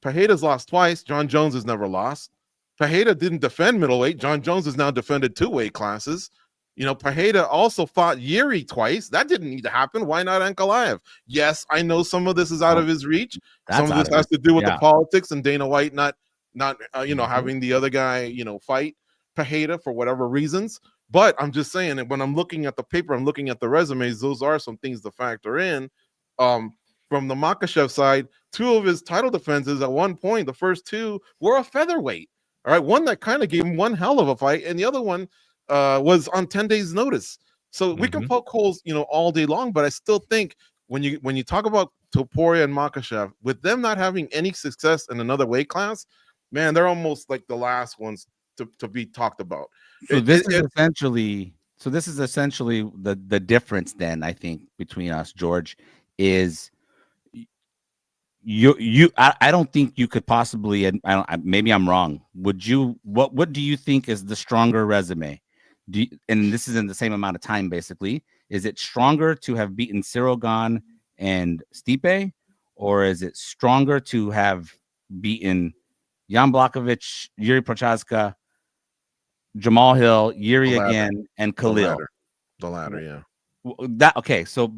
Pereira's lost twice. Jon Jones has never lost. Pereira didn't defend middleweight. Jon Jones has now defended 2 weight classes. You know, Pereira also fought Yuri twice. That didn't need to happen. Why not Ankalaev? Yes, I know some of this is out of his reach. Some of this has to do with the politics and Dana White not having the other guy, fight Pereira for whatever reasons. But I'm just saying that when I'm looking at the paper, I'm looking at the resumes, those are some things to factor in. From the Makhachev side, 2 of his title defenses at one point, the first 2 were a featherweight. All right, one that kind of gave him one hell of a fight, and the other one was on 10 days notice. So we can poke holes, all day long, but I still think when you talk about Topuria and Makhachev, with them not having any success in another weight class, man, they're almost like the last ones to be talked about. So this is essentially the difference then, I think, between us, George, is I don't think you could possibly, and maybe I'm wrong. What do you think is the stronger resume? And this is in the same amount of time, basically. Is it stronger to have beaten Cyril Gane and Stipe, or is it stronger to have beaten Jan Blachowicz, Yuri Prochazka, Jamal Hill, Yuri again, and Khalil? The latter, yeah. So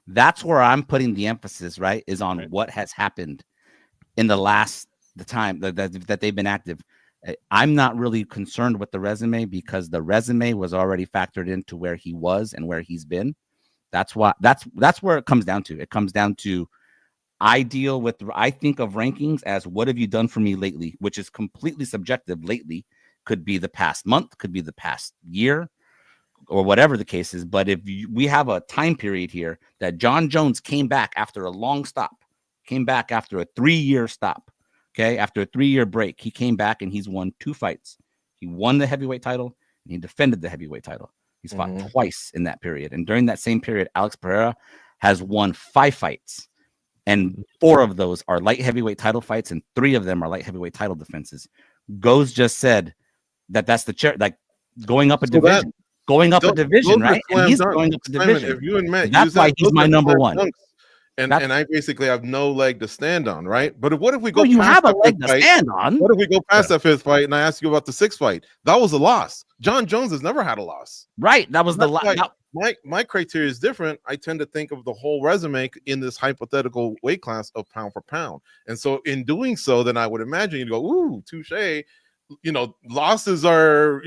that's where I'm putting the emphasis, right? Is on what has happened in the time that they've been active. I'm not really concerned with the resume because the resume was already factored into where he was and where he's been. That's where it comes down to. It comes down to I think of rankings as what have you done for me lately, which is completely subjective. Lately could be the past month, could be the past year, or whatever the case is. But if we have a time period here that Jon Jones came back after a long stop, came back after a 3-year stop. Okay, after a 3-year break, he came back and he's won 2 fights. He won the heavyweight title and he defended the heavyweight title. He's fought twice in that period. And during that same period, Alex Pereira has won 5 fights. And 4 of those are light heavyweight title fights, and 3 of them are light heavyweight title defenses. Goes just said that's the chair, like going up a division. Going up a division, right? And he's going up a division. If you admit, that's why he's my number one. And I basically have no leg to stand on, right? But what if we go? You have a leg to stand on. What if we go past that 5th fight and I ask you about the 6th fight? That was a loss. Jon Jones has never had a loss. Right. That was the last. My criteria is different. I tend to think of the whole resume in this hypothetical weight class of pound for pound. And so in doing so, then I would imagine you'd go, ooh, touche. Losses are,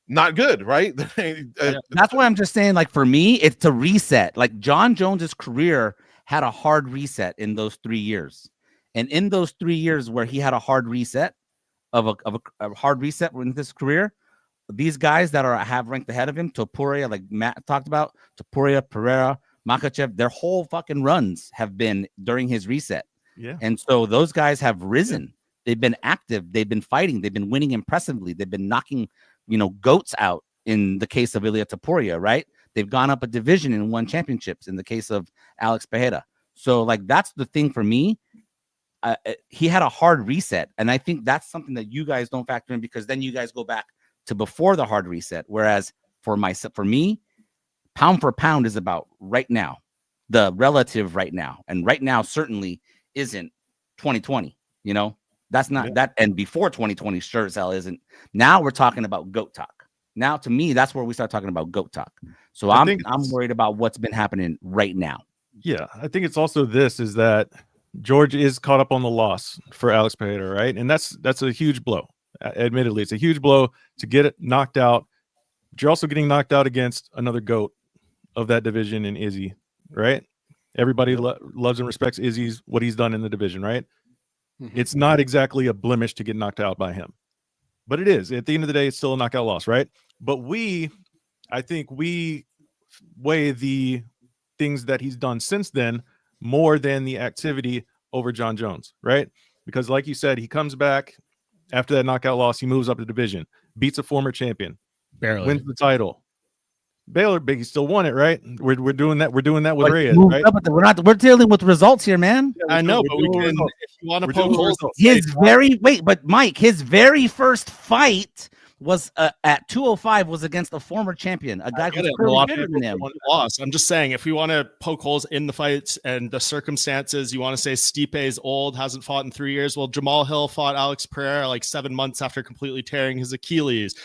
not good, right? That's why I'm just saying, like, for me, it's a reset. Like Jon Jones's career had a hard reset in those 3 years. And in those 3 years where he had a hard reset of a hard reset in his career, these guys that have ranked ahead of him, Topuria, like Matt talked about, Topuria, Pereira, Makhachev, their whole fucking runs have been during his reset. Yeah. And so those guys have risen. They've been active. They've been fighting. They've been winning impressively. They've been knocking, goats out in the case of Ilia Topuria, right? They've gone up a division and won championships in the case of Alex Pereira. So, like, that's the thing for me. He had a hard reset. And I think that's something that you guys don't factor in because then you guys go back to before the hard reset. Whereas for me, pound for pound is about right now, the relative right now. And right now certainly isn't 2020, That's not that. And before 2020, sure as hell isn't. Now we're talking about GOAT talk. Now, to me, that's where we start talking about GOAT talk. So I'm worried about what's been happening right now. Yeah, I think it's also is that George is caught up on the loss for Alex Pereira, right? And that's a huge blow. Admittedly, it's a huge blow to get it knocked out. But you're also getting knocked out against another GOAT of that division in Izzy, right? Everybody loves and respects what he's done in the division, right? It's not exactly a blemish to get knocked out by him. But it is. At the end of the day, it's still a knockout loss, right? But I think we weigh the things that he's done since then more than the activity over Jon Jones, right? Because like you said, he comes back after that knockout loss, he moves up the division, beats a former champion, barely wins the title. Baylor, Big, he still won it, right? We're doing that. We're doing that with Reyes, right? We're dealing with results here, man. Yeah, I know, but if you want to poke holes, Mike, his very first fight was at 205 was against a former champion, a guy who's clearly better than him. Lost. I'm just saying, if we want to poke holes in the fights and the circumstances, you want to say Stipe is old, hasn't fought in 3 years. Well, Jamal Hill fought Alex Pereira like 7 months after completely tearing his Achilles.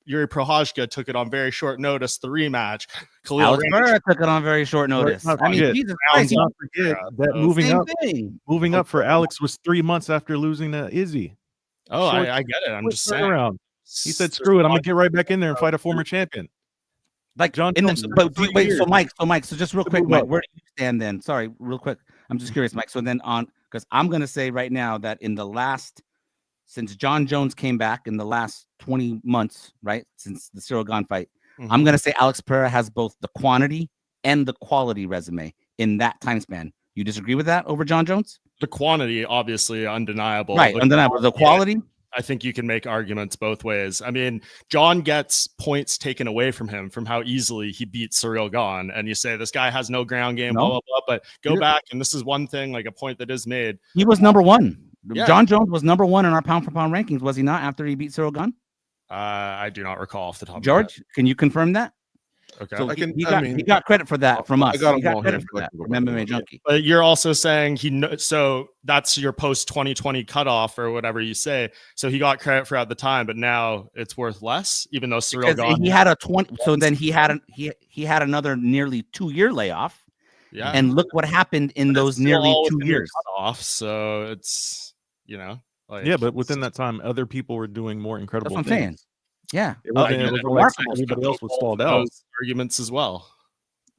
Yuri Prohajka took it on very short notice. The rematch, Khalil Alex Ranch, Pereira took it on very short notice. Let's I mean, forget- Jesus Christ, Let's not forget that So, moving same up, thing. for Alex was 3 months after losing to Izzy. oh, Short- I get it. I'm quick just saying. turnaround. He said, "Screw it, I'm gonna get right back in there and fight a former champion." Like John in Jones the, took but 3 wait, years. so Mike, so just real to quick, move Mike, up. where do you stand then? Sorry, real quick. I'm just curious, Mike. So then on, because I'm gonna say right now that in the last, since Jon Jones came back in the last 20 months, right, since the Cyril Gane fight, I'm Mhm. gonna say Alex Pereira has both the quantity and the quality resume in that time span. You disagree with that over Jon Jones? The quantity, obviously, undeniable. Right, The undeniable. The quality. I think you can make arguments both ways. I mean, John gets points taken away from him from how easily he beat Cyril Gane. And you say this guy has no ground game, No. blah, blah, blah. But go Yeah. back, and this is one thing, like a point that is made. He was number one. Yeah. Jon Jones was number one in our pound for pound rankings, was he not? After he beat Cyril Gane? I do not recall off the top of my George, can you confirm that? head. Okay. So I he got credit for that from us. I got He him got all here, credit so for I that can go from back and MMA look. Junkie. But you're also saying so that's your post 2020 cutoff or whatever you say. So he got credit for at the time, but now it's worth less, even though Cyril Because Gane he had a 20. So then he had another nearly 2-year layoff. yeah. And look what happened in But those it's still nearly all 2 within your years. cutoff. So it's like Yeah, but within that time, other people were doing more incredible That's what I'm saying. things. Yeah. It wasn't, I get it it. wasn't like Remarkable. everybody else was Both stalled of out. those arguments as well.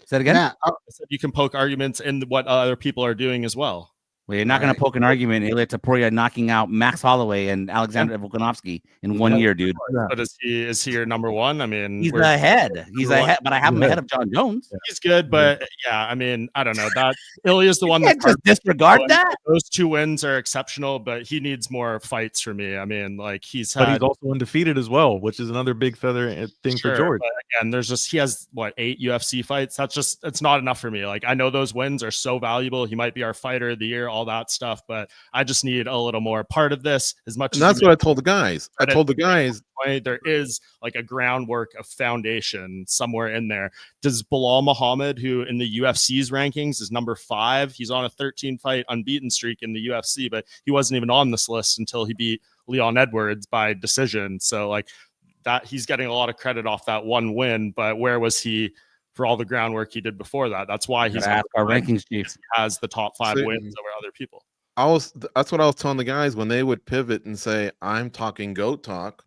Say it again. Matt, I said you can poke arguments in what other people are doing as well. Well, you're not going to poke an argument, Ilya Taporia knocking out Max Holloway and Alexander Volkanovski in 1 year, dude. Yeah. But is he your number one? I mean, He's ahead. He's ahead, but I have him ahead of Jon Jones. he's good, but yeah, I mean, I don't know. That Ilya's the one You that's can't just disregard that. Those 2 wins are exceptional, but he needs more fights for me. I mean, like But he's also undefeated as well, which is another big feather thing for George. But again, he has 8 UFC fights. It's not enough for me. Like I know those wins are so valuable. He might be our fighter of the year, all that stuff, but I just need a little more part of this as much. And that's what I told the guys. I told the guys there is like a groundwork of foundation somewhere in there. Does Bilal Muhammad, who in the UFC's rankings is number 5, he's on a 13 fight unbeaten streak in the UFC, but he wasn't even on this list until he beat Leon Edwards by decision. So like that, he's getting a lot of credit off that one win, but where was he for all the groundwork he did before that? That's why he's Ask our rankings chief. has the top 5 wins over other people. that's what I was telling the guys when they would pivot and say, I'm talking GOAT talk.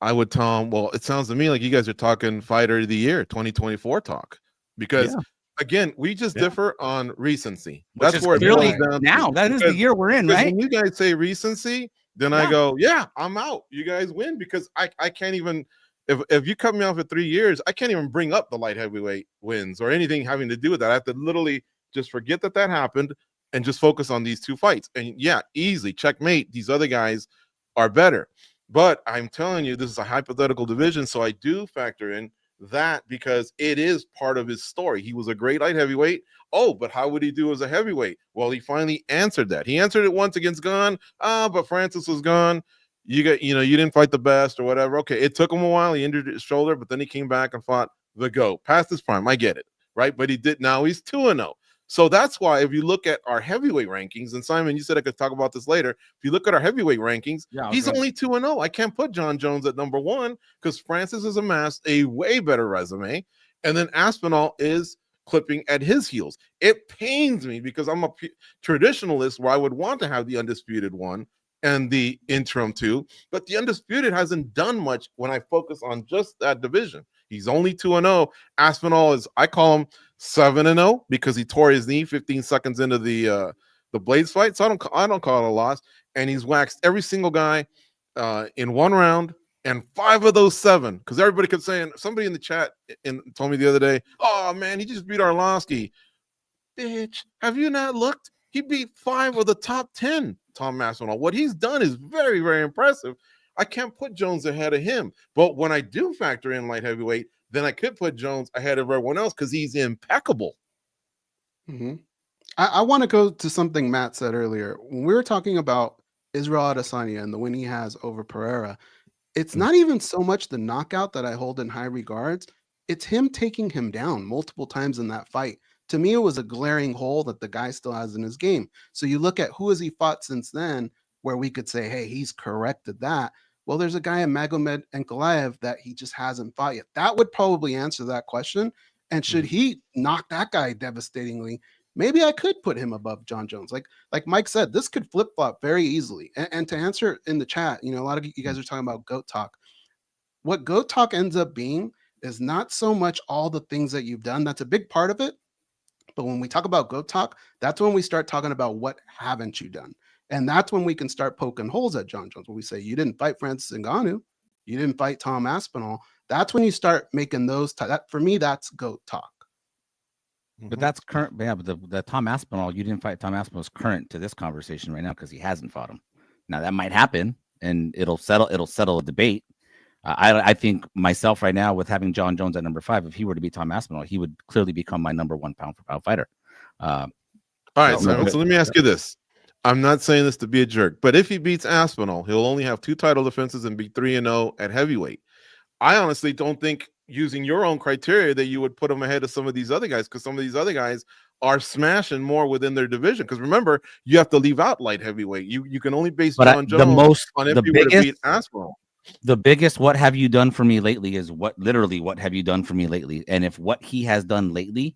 I would tell them, well, it sounds to me like you guys are talking fighter of the year 2024 talk, because again, we just differ on recency. That's where it boils down now. That is the year we're in, right? When you guys say recency, then I go, yeah, I'm out. You guys win, because I can't even, if you cut me off at 3 years, I can't even bring up the light heavyweight wins or anything having to do with that. I have to literally just forget that happened and just focus on these 2 fights. And yeah, easily checkmate. These other guys are better. But I'm telling you, this is a hypothetical division. So I do factor in that because it is part of his story. He was a great light heavyweight. Oh, but how would he do as a heavyweight? Well, he finally answered that. He answered it once against Gane. But Francis was gone. You didn't fight the best or whatever. Okay, it took him a while. He injured his shoulder, but then he came back and fought the GOAT. Past his prime. I get it, right? But he did. Now he's 2-0. So that's why if you look at our heavyweight rankings, and Simon, you said I could talk about this later. If you look at our heavyweight rankings, he's only 2-0. I can't put Jon Jones at number 1 because Francis has amassed a way better resume. And then Aspinall is clipping at his heels. It pains me because I'm a traditionalist where I would want to have the undisputed 1 and the interim 2, but the undisputed hasn't done much when I focus on just that division. He's only 2-0. Aspinall is, I call him 7-0 because he tore his knee 15 seconds into the Blades fight. So I don't call it a loss. And he's waxed every single guy in 1 round, and 5 of those 7. Because everybody kept saying, somebody in the chat told me the other day, oh man, he just beat Arlovsky. Bitch, have you not looked? He beat 5 of the top 10. Tom Aspinall. What he's done is very, very impressive. I can't put Jones ahead of him. But when I do factor in light heavyweight, then I could put Jones ahead of everyone else because he's impeccable. Mm-hmm. I want to go to something Matt said earlier. When we were talking about Israel Adesanya and the win he has over Pereira, it's not even so much the knockout that I hold in high regards. It's him taking him down multiple times in that fight. To me, it was a glaring hole that the guy still has in his game. So you look at who has he fought since then, where we could say, hey, he's corrected that. Well, there's a guy in Magomed Ankalaev that he just hasn't fought yet. That would probably answer that question. And should he knock that guy devastatingly, maybe I could put him above Jon Jones. Like Mike said, this could flip flop very easily. And to answer in the chat, a lot of you guys are talking about GOAT talk. What GOAT talk ends up being is not so much all the things that you've done. That's a big part of it. But when we talk about GOAT talk, that's when we start talking about what haven't you done. And that's when we can start poking holes at Jon Jones. When we say, you didn't fight Francis Ngannou, you didn't fight Tom Aspinall. That's when you start making those. That for me, that's GOAT talk. But that's current. Yeah, but the Tom Aspinall, you didn't fight Tom Aspinall is current to this conversation right now because he hasn't fought him. Now that might happen, and it'll settle a debate. I think myself right now with having Jon Jones at number 5, if he were to beat Tom Aspinall, he would clearly become my number 1 pound for pound fighter. All right, so let me ask you this. I'm not saying this to be a jerk, but if he beats Aspinall, he'll only have 2 title defenses and be 3-0 at heavyweight. I honestly don't think, using your own criteria, that you would put him ahead of some of these other guys, because some of these other guys are smashing more within their division. Because remember, you have to leave out light heavyweight. You can only base Jon Jones on if you were to beat Aspinall. The biggest what have you done for me lately is what have you done for me lately? And if what he has done lately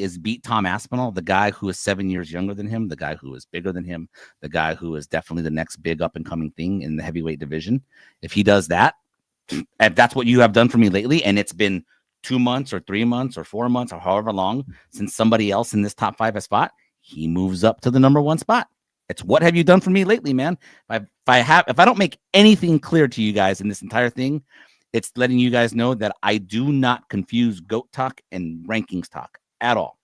is beat Tom Aspinall, the guy who is 7 years younger than him, the guy who is bigger than him, the guy who is definitely the next big up and coming thing in the heavyweight division, if he does that, if that's what you have done for me lately, and it's been 2 months or 3 months or 4 months or however long since somebody else in this top 5 has fought, he moves up to the number 1 spot. It's what have you done for me lately, man? If I don't make anything clear to you guys in this entire thing, it's letting you guys know that I do not confuse GOAT talk and rankings talk at all.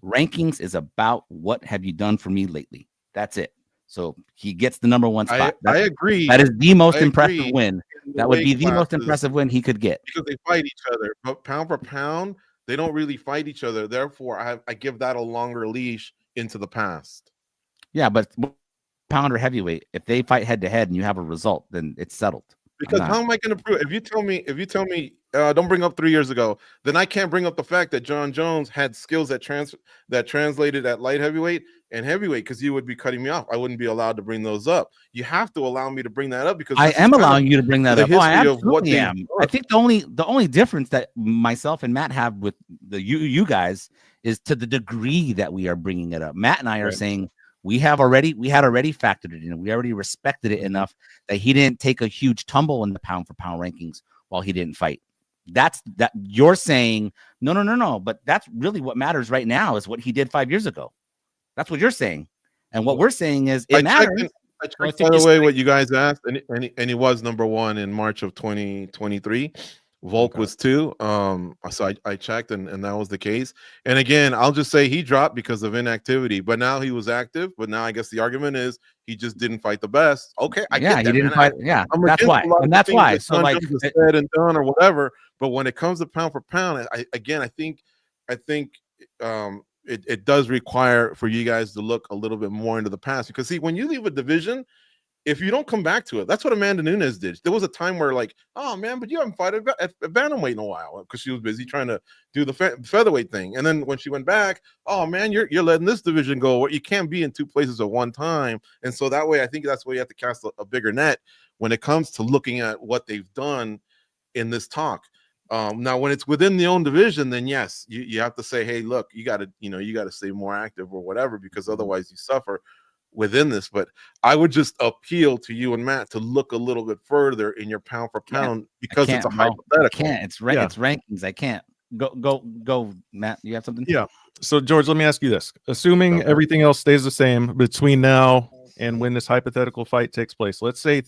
Rankings is about what have you done for me lately. That's it. So he gets the number 1 spot. I agree. That is the most impressive win. That would be the most impressive win he could get. Because they fight each other. But pound for pound, they don't really fight each other. Therefore, I give that a longer leash into the past. Yeah, but pound or heavyweight, if they fight head to head and you have a result, then it's settled. Because how am I going to prove? If you tell me, don't bring up 3 years ago, then I can't bring up the fact that Jon Jones had skills that translated at light heavyweight and heavyweight, because you would be cutting me off. I wouldn't be allowed to bring those up. You have to allow me to bring that up, because I am allowing you to bring that up. I absolutely am. I think the only difference that myself and Matt have with you guys is to the degree that we are bringing it up. Matt and I are saying we had already factored it in. We already respected it enough that he didn't take a huge tumble in the pound for pound rankings while he didn't fight. That you're saying no, but that's really what matters right now is what he did 5 years ago. That's what you're saying, and what we're saying is it matters. I checked, by the way, what you guys asked, and he was number 1 in March of 2023. Volk was 2. So I checked, and that was the case. And again, I'll just say he dropped because of inactivity, but now he was active. But now I guess the argument is he just didn't fight the best. Okay, I get that, he didn't fight. That's why, and that's why. So like said and done or whatever. But when it comes to pound for pound, I think it does require for you guys to look a little bit more into the past, because see, when you leave a division, if you don't come back to it, that's what Amanda Nunes did. There was a time where like, oh man, but you haven't fought at bantamweight in a while, because she was busy trying to do the featherweight thing. And then when she went back, oh man, you're letting this division go. You can't be in 2 places at one time. And so that way, I think that's why you have to cast a bigger net when it comes to looking at what they've done in this talk. Now, when it's within the own division, then yes, you have to say, hey, look, you got to stay more active or whatever, because otherwise you suffer within this. But I would just appeal to you and Matt to look a little bit further in your pound for pound, because it's a hypothetical. I can't. It's rankings. I can't. Go, Matt. You have something? Yeah. So George, let me ask you this: assuming everything else stays the same between now and when this hypothetical fight takes place, let's say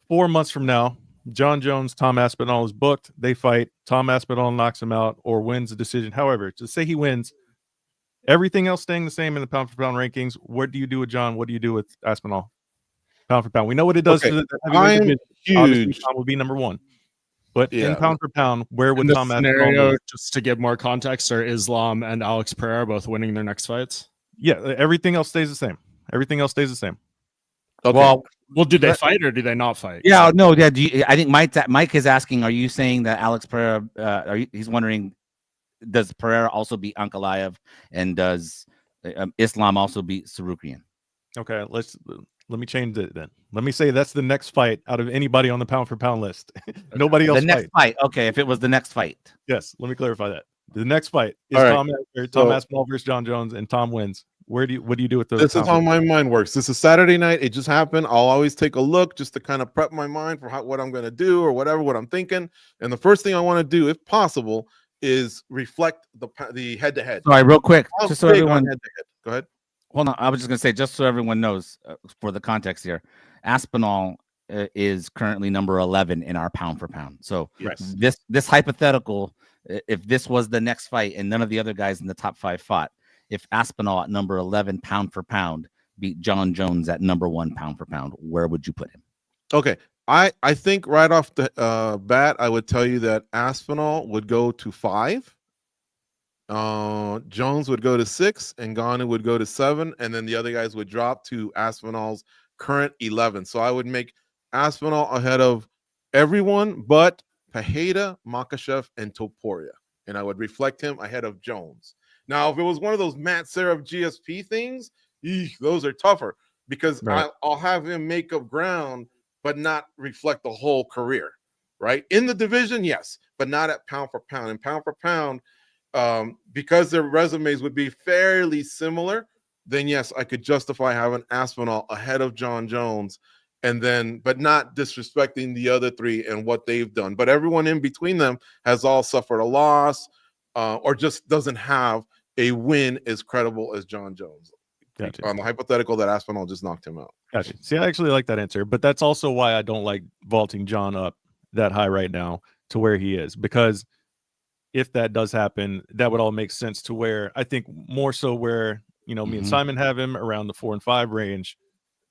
4 months from now, Jon Jones, Tom Aspinall is booked. They fight. Tom Aspinall knocks him out or wins the decision. However, to say he wins, everything else staying the same in the pound for pound rankings. What do you do with Jon? What do you do with Aspinall? Pound for pound. We know what it does to the heavyweight division. Obviously, Tom would be number 1. But in pound for pound, where would Tom Aspinall be? Just to give more context, are Islam and Alex Pereira both winning their next fights? Yeah, everything else stays the same. Everything else stays the same. Okay. Well, do they fight or do they not fight? Yeah, no. Yeah, I think Mike is asking, are you saying that Alex Pereira? He's wondering, does Pereira also beat Ankalaev, and does Islam also beat Sarukian? Okay, Let me change it then. Let me say that's the next fight out of anybody on the pound for pound list. Nobody else. The next fight. Okay, if it was the next fight. Yes, let me clarify that. The next fight is All right, Tom Aspinall versus Jon Jones, and Tom wins. What do you do with the? This is how my mind works. This is Saturday night. It just happened. I'll always take a look just to kind of prep my mind for what I'm going to do or whatever, what I'm thinking. And the first thing I want to do, if possible, is reflect the head to head. Sorry, real quick, just so everyone. Go ahead. Hold on. I was just going to say, just so everyone knows, for the context here, Aspinall is currently number 11 in our pound for pound. So this hypothetical, if this was the next fight and none of the other guys in the top 5 fought, if Aspinall at number 11 pound for pound beat Jon Jones at number 1 pound for pound, where would you put him? Okay. I think right off the bat, I would tell you that Aspinall would go to 5. Jones would go to 6, and Ngannou would go to 7, and then the other guys would drop to Aspinall's current 11. So I would make Aspinall ahead of everyone but Pereira, Makhachev, and Topuria, and I would reflect him ahead of Jones. Now, if it was one of those Matt Seraph GSP things, those are tougher because I'll have him make up ground, but not reflect the whole career, right? In the division, yes, but not at pound for pound. And pound for pound, because their resumes would be fairly similar, then yes, I could justify having Aspinall ahead of Jon Jones, and then, but not disrespecting the other 3 and what they've done. But everyone in between them has all suffered a loss, or just doesn't have a win as credible as Jon Jones. Gotcha. On the hypothetical that Aspinall just knocked him out. Gotcha. See, I actually like that answer, but that's also why I don't like vaulting Jon up that high right now to where he is, because if that does happen, that would all make sense to where I think more so where, me and Simon have him around the 4 and 5 range,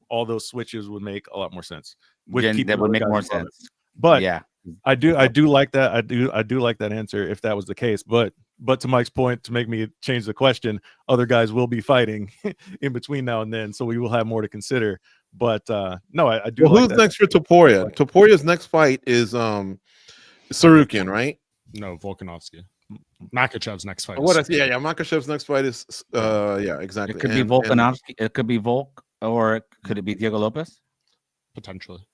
all those switches would make a lot more sense. That would make more sense. But yeah, I do like that. I do like that answer if that was the case. But to Mike's point, to make me change the question, other guys will be fighting in between now and then, so we will have more to consider. But no, I do. Well, like who's that. next for Topuria? Topuria's next fight is Sarukian, right? No, Volkanovski. Makhachev's next fight. Makhachev's next fight is exactly. It could be Volkanovski. It could be Volk, or could it be Diego Lopez? Potentially.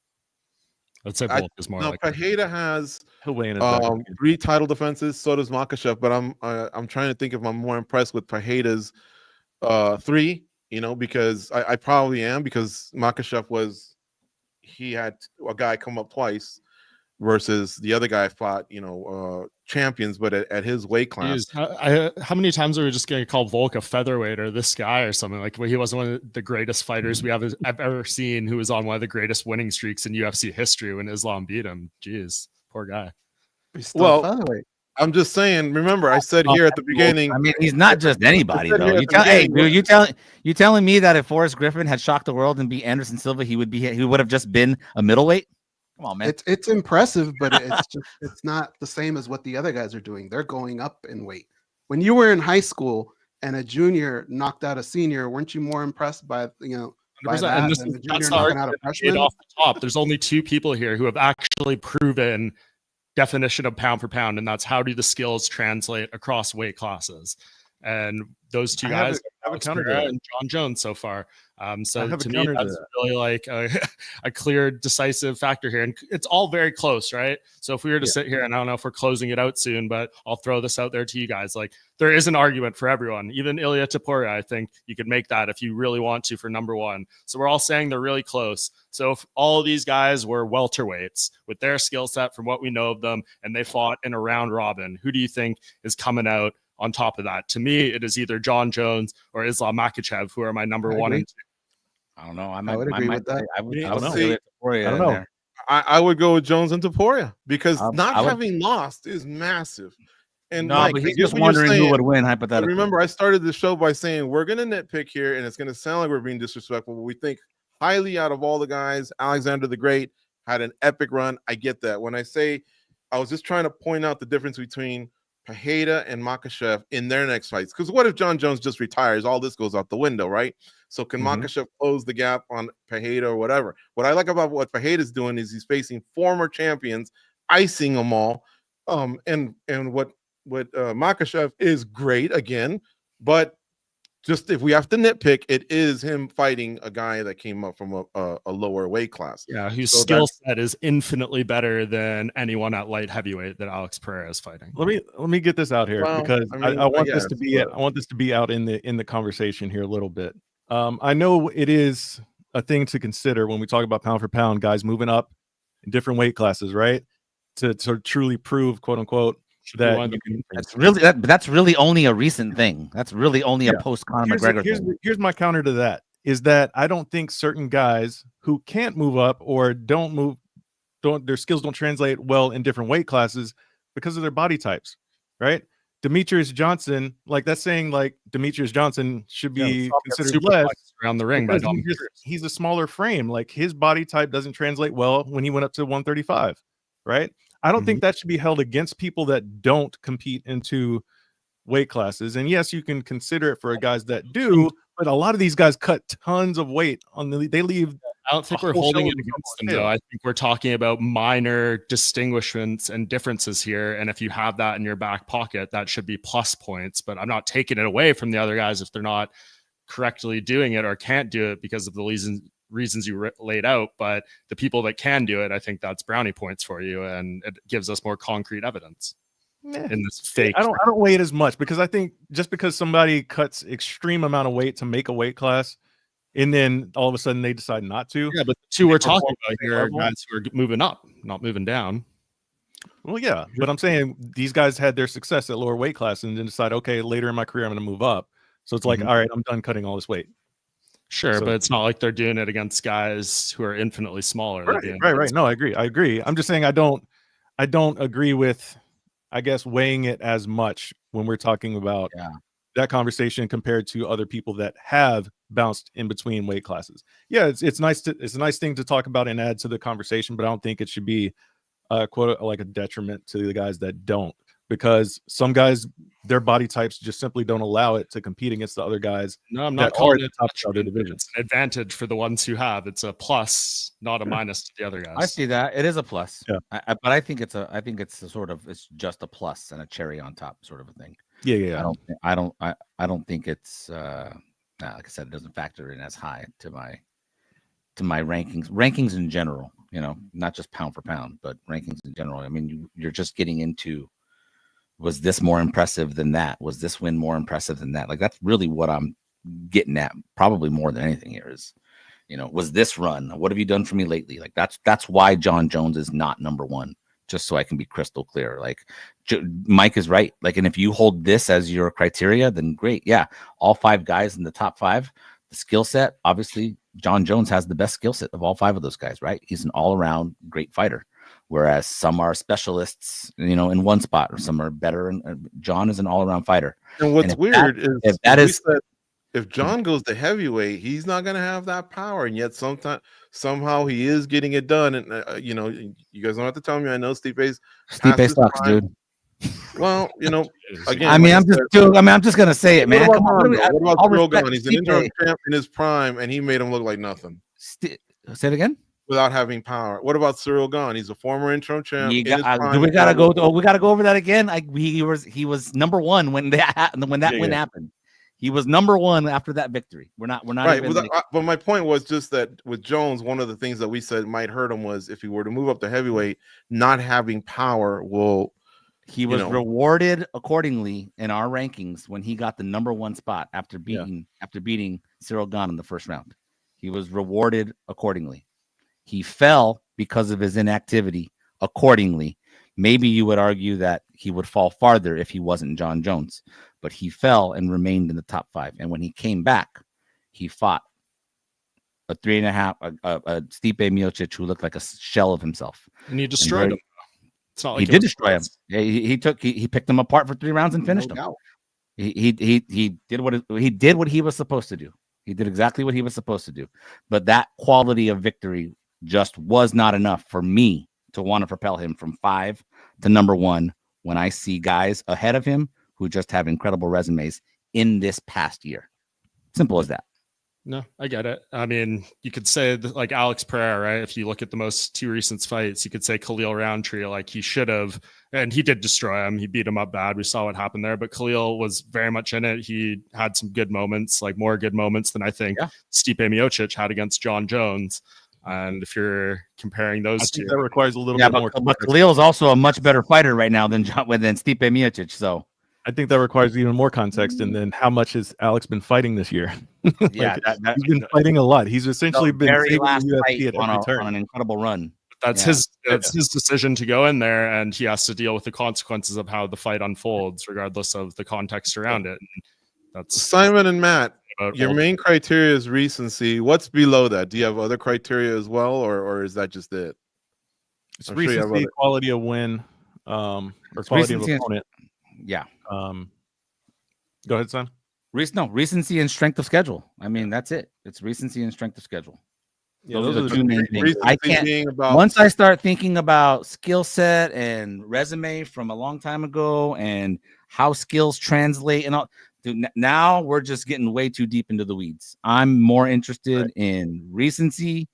I'd say Volk is more likely. Pereira has 3 title defenses. So does Makhachev. But I'm trying to think if I'm more impressed with Pereira's 3. Because I probably am, because Makhachev he had a guy come up twice versus the other guy fought champions, but at his weight class. How many times are we just going to call Volk a featherweight or this guy or something? Like, he wasn't one of the greatest fighters I've ever seen who was on one of the greatest winning streaks in UFC history when Islam beat him. Jeez, poor guy. Well, I'm just saying, remember, I said here at the beginning. I mean, he's not just anybody, though. You telling me that if Forrest Griffin had shocked the world and beat Anderson Silva, he would have just been a middleweight? Come on, man. It's impressive, but it's not the same as what the other guys are doing. They're going up in weight. When you were in high school and a junior knocked out a senior, weren't you more impressed by by that and than the junior knocking out a freshman? Off the top, there's only 2 people here who have actually proven definition of pound for pound, and that's how do the skills translate across weight classes. And those 2 guys have and Jon Jones so far. So to me, that's really like a clear, decisive factor here. And it's all very close, right? So if we were to sit here, and I don't know if we're closing it out soon, but I'll throw this out there to you guys. Like, there is an argument for everyone. Even Ilia Topuria, I think you could make that if you really want to for number 1. So we're all saying they're really close. So if all of these guys were welterweights with their skill set from what we know of them, and they fought in a round robin, who do you think is coming out on top of that? To me, it is either Jon Jones or Islam Makhachev, who are my number 1 and 2. I don't know. I would agree with that. I don't know. I would go with Jones and Topuria, because having lost is massive. And but he's just wondering who would win, hypothetically. Remember, I started the show by saying we're going to nitpick here, and it's going to sound like we're being disrespectful, but we think highly out of all the guys. Alexander the Great had an epic run. I get that. When I say, I was just trying to point out the difference between Pereira and Makhachev in their next fights. Because what if Jon Jones just retires? All this goes out the window, right? So can Makhachev close the gap on Pereira or whatever? What I like about what Pereira is doing is he's facing former champions, icing them all. And what Makhachev is great again, but just if we have to nitpick, it is him fighting a guy that came up from a lower weight class. Yeah, whose So skill set is infinitely better than anyone at light heavyweight that Alex Pereira is fighting. Let me get this out here, Well, because I mean, I want I this to guess, be but- I want this to be out in the conversation here a little bit. I know it is a thing to consider when we talk about pound for pound, guys moving up in different weight classes, right? To truly prove, quote unquote, that one of you the can. That's really only a recent thing. That's really only a Yeah. post Conor McGregor thing. Here's my counter to that, is that I don't think certain guys who can't move up or don't their skills don't translate well in different weight classes because of their body types, right? Demetrius Johnson, like that's saying like Demetrius Johnson should be considered less around the ring by because he's a smaller frame. Like his body type doesn't translate well when he went up to 135, right? I don't think that should be held against people that don't compete into weight classes. And yes, you can consider it for guys that do, but a lot of these guys cut tons of weight they leave. I don't think a we're whole holding show it to against come them, on though. tail. I think we're talking about minor distinguishments and differences here. And if you have that in your back pocket, that should be plus points. But I'm not taking it away from the other guys if they're not correctly doing it or can't do it because of the reasons you laid out. But the people that can do it, I think that's brownie points for you. And it gives us more concrete evidence in this fake. I don't weigh it as much, because I think just because somebody cuts extreme amount of weight to make a weight class, and then all of a sudden they decide not to. Yeah, but the two we're talking perform about at the here are level. guys who are moving up, not moving down. Well, yeah, but I'm saying these guys had their success at lower weight class and then decide, okay, later in my career I'm going to move up. So it's like, all right, I'm done cutting all this weight. Sure, So- but it's not like they're doing it against guys who are infinitely smaller. They're doing it Right. against- No, I agree. I'm just saying I don't agree with, I guess, weighing it as much when we're talking about that conversation compared to other people that have bounced in between weight classes. Yeah, it's a nice thing to talk about and add to the conversation, but I don't think it should be quote like a detriment to the guys that don't, because some guys, their body types just simply don't allow it to compete against the other guys. No, I'm that not calling are it the top a of their detriment. division. It's an advantage for the ones who have. It's a plus, not a minus to the other guys. I see that. It is a plus. Yeah. But I think it's a sort of, it's just a plus and a cherry on top sort of a thing. Yeah. I don't think it's like I said, it doesn't factor in as high to my rankings in general, not just pound for pound, but rankings in general. I mean, you're just getting into, was this more impressive than that? Was this win more impressive than that? Like, that's really what I'm getting at, probably more than anything here is, was this run? What have you done for me lately? Like, that's why Jon Jones is not number one, just so I can be crystal clear. Like, Mike is right. Like, and if you hold this as your criteria, then great. Yeah. All 5 guys in the top 5, the skill set, obviously Jon Jones has the best skill set of all 5 of those guys, right? He's an all around great fighter. Whereas some are specialists, in one spot, or some are better. And Jon is an all-around fighter. And what's weird is if Jon goes to heavyweight, he's not going to have that power, and yet somehow he is getting it done. And you guys don't have to tell me. I know Stipe sucks, dude. Well, again, I mean, I'm just gonna say it, man. What Come on, about Cyril Gane? He's an interim champ in his prime, and he made him look like nothing. Say it again. Without having power. What about Cyril Gane? He's a former interim champ. We gotta go over that again. He was number 1 when that win happened. He was number 1 after that victory. We're not right. Even but my point was just that with Jones, one of the things that we said might hurt him was if he were to move up to heavyweight, not having power will. He was rewarded accordingly in our rankings when he got the number 1 spot after beating Cyril Gane in the first round. He was rewarded accordingly. He fell because of his inactivity accordingly. Maybe you would argue that he would fall farther if he wasn't Jon Jones, but he fell and remained in the top 5. And when he came back, he fought a 3.5, a Stipe Miocic who looked like a shell of himself. And he destroyed him. It's not like he did destroy him. He picked him apart for 3 rounds and finished him. He did what he was supposed to do. He did exactly what he was supposed to do. But that quality of victory just was not enough for me to want to propel him from 5 to number 1 when I see guys ahead of him who just have incredible resumes in this past year. Simple as that. No, I get it. I mean, you could say like Alex Pereira, right? If you look at the two recent fights, you could say Khalil Roundtree, like he should have, and he did destroy him. He beat him up bad. We saw what happened there, but Khalil was very much in it. He had some good moments, like more good moments than I think Stipe Miocic had against Jon Jones. And if you're comparing those two, that requires a little bit more. But Khalil's also a much better fighter right now than Stipe Miocic. So I think that requires even more context. And then how much has Alex been fighting this year? Yeah, he's been fighting a lot. He's essentially been very saving last the fight UFC at every turn. on an incredible run. That's his decision to go in there, and he has to deal with the consequences of how the fight unfolds, regardless of the context around it. And that's Simon and Matt. Your main criteria is recency. What's below that? Do you have other criteria as well, or is that just it? It's recency, quality of win, or quality of opponent. Yeah. Go ahead, son. Recency and strength of schedule. I mean, that's it. It's recency and strength of schedule. Yeah, those are the two main things. I can't. Once I start thinking about skill set and resume from a long time ago and how skills translate and all, dude, now we're just getting way too deep into the weeds. I'm more interested in recency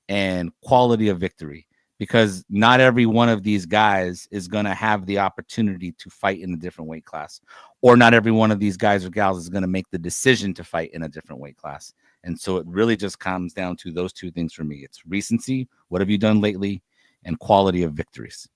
and quality of victory, because not every one of these guys is going to have the opportunity to fight in a different weight class, or not every one of these guys or gals is going to make the decision to fight in a different weight class. And so it really just comes down to those two things for me. It's recency, what have you done lately, and quality of victories.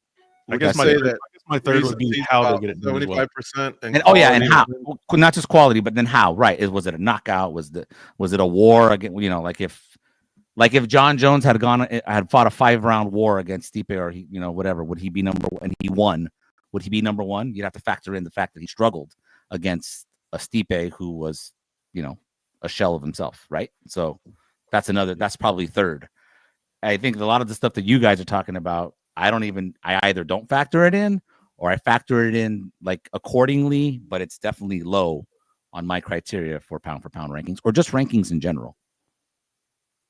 I guess my third would be how they get it done. 75%. And how, not just quality, but then how, right? Was it a knockout? Was it a war again? You know, like if Jon Jones had fought a 5-round war against Stipe, or whatever, would he be number one? And he won. Would he be number one? You'd have to factor in the fact that he struggled against a Stipe who was, a shell of himself, right? So that's probably third. I think a lot of the stuff that you guys are talking about, I either don't factor it in, or I factor it in like accordingly, but it's definitely low on my criteria for pound rankings, or just rankings in general.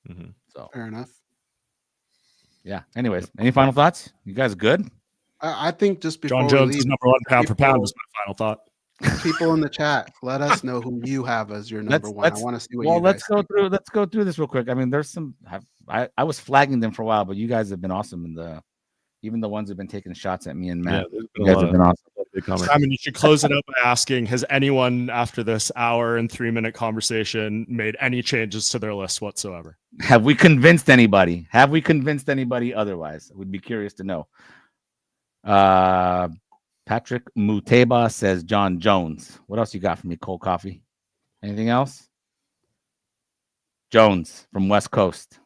Mm-hmm. So fair enough. Yeah. Anyways, any final thoughts? You guys good? I think just before Jon Jones is number one pound for pound is my final thought. People in the chat, let us know who you have as your number one. I want to see what. Well, let's go through this real quick. I mean, there's some. I was flagging them for a while, but you guys have been awesome, and even the ones who've been taking shots at me and Matt. Yeah, you guys have been awesome. Simon, you should close it out by asking: has anyone after this hour and 3-minute conversation made any changes to their list whatsoever? Have we convinced anybody? Have we convinced anybody otherwise? I would be curious to know. Patrick Muteba says Jon Jones. What else you got for me, Cold Coffee? Anything else? Jones from West Coast.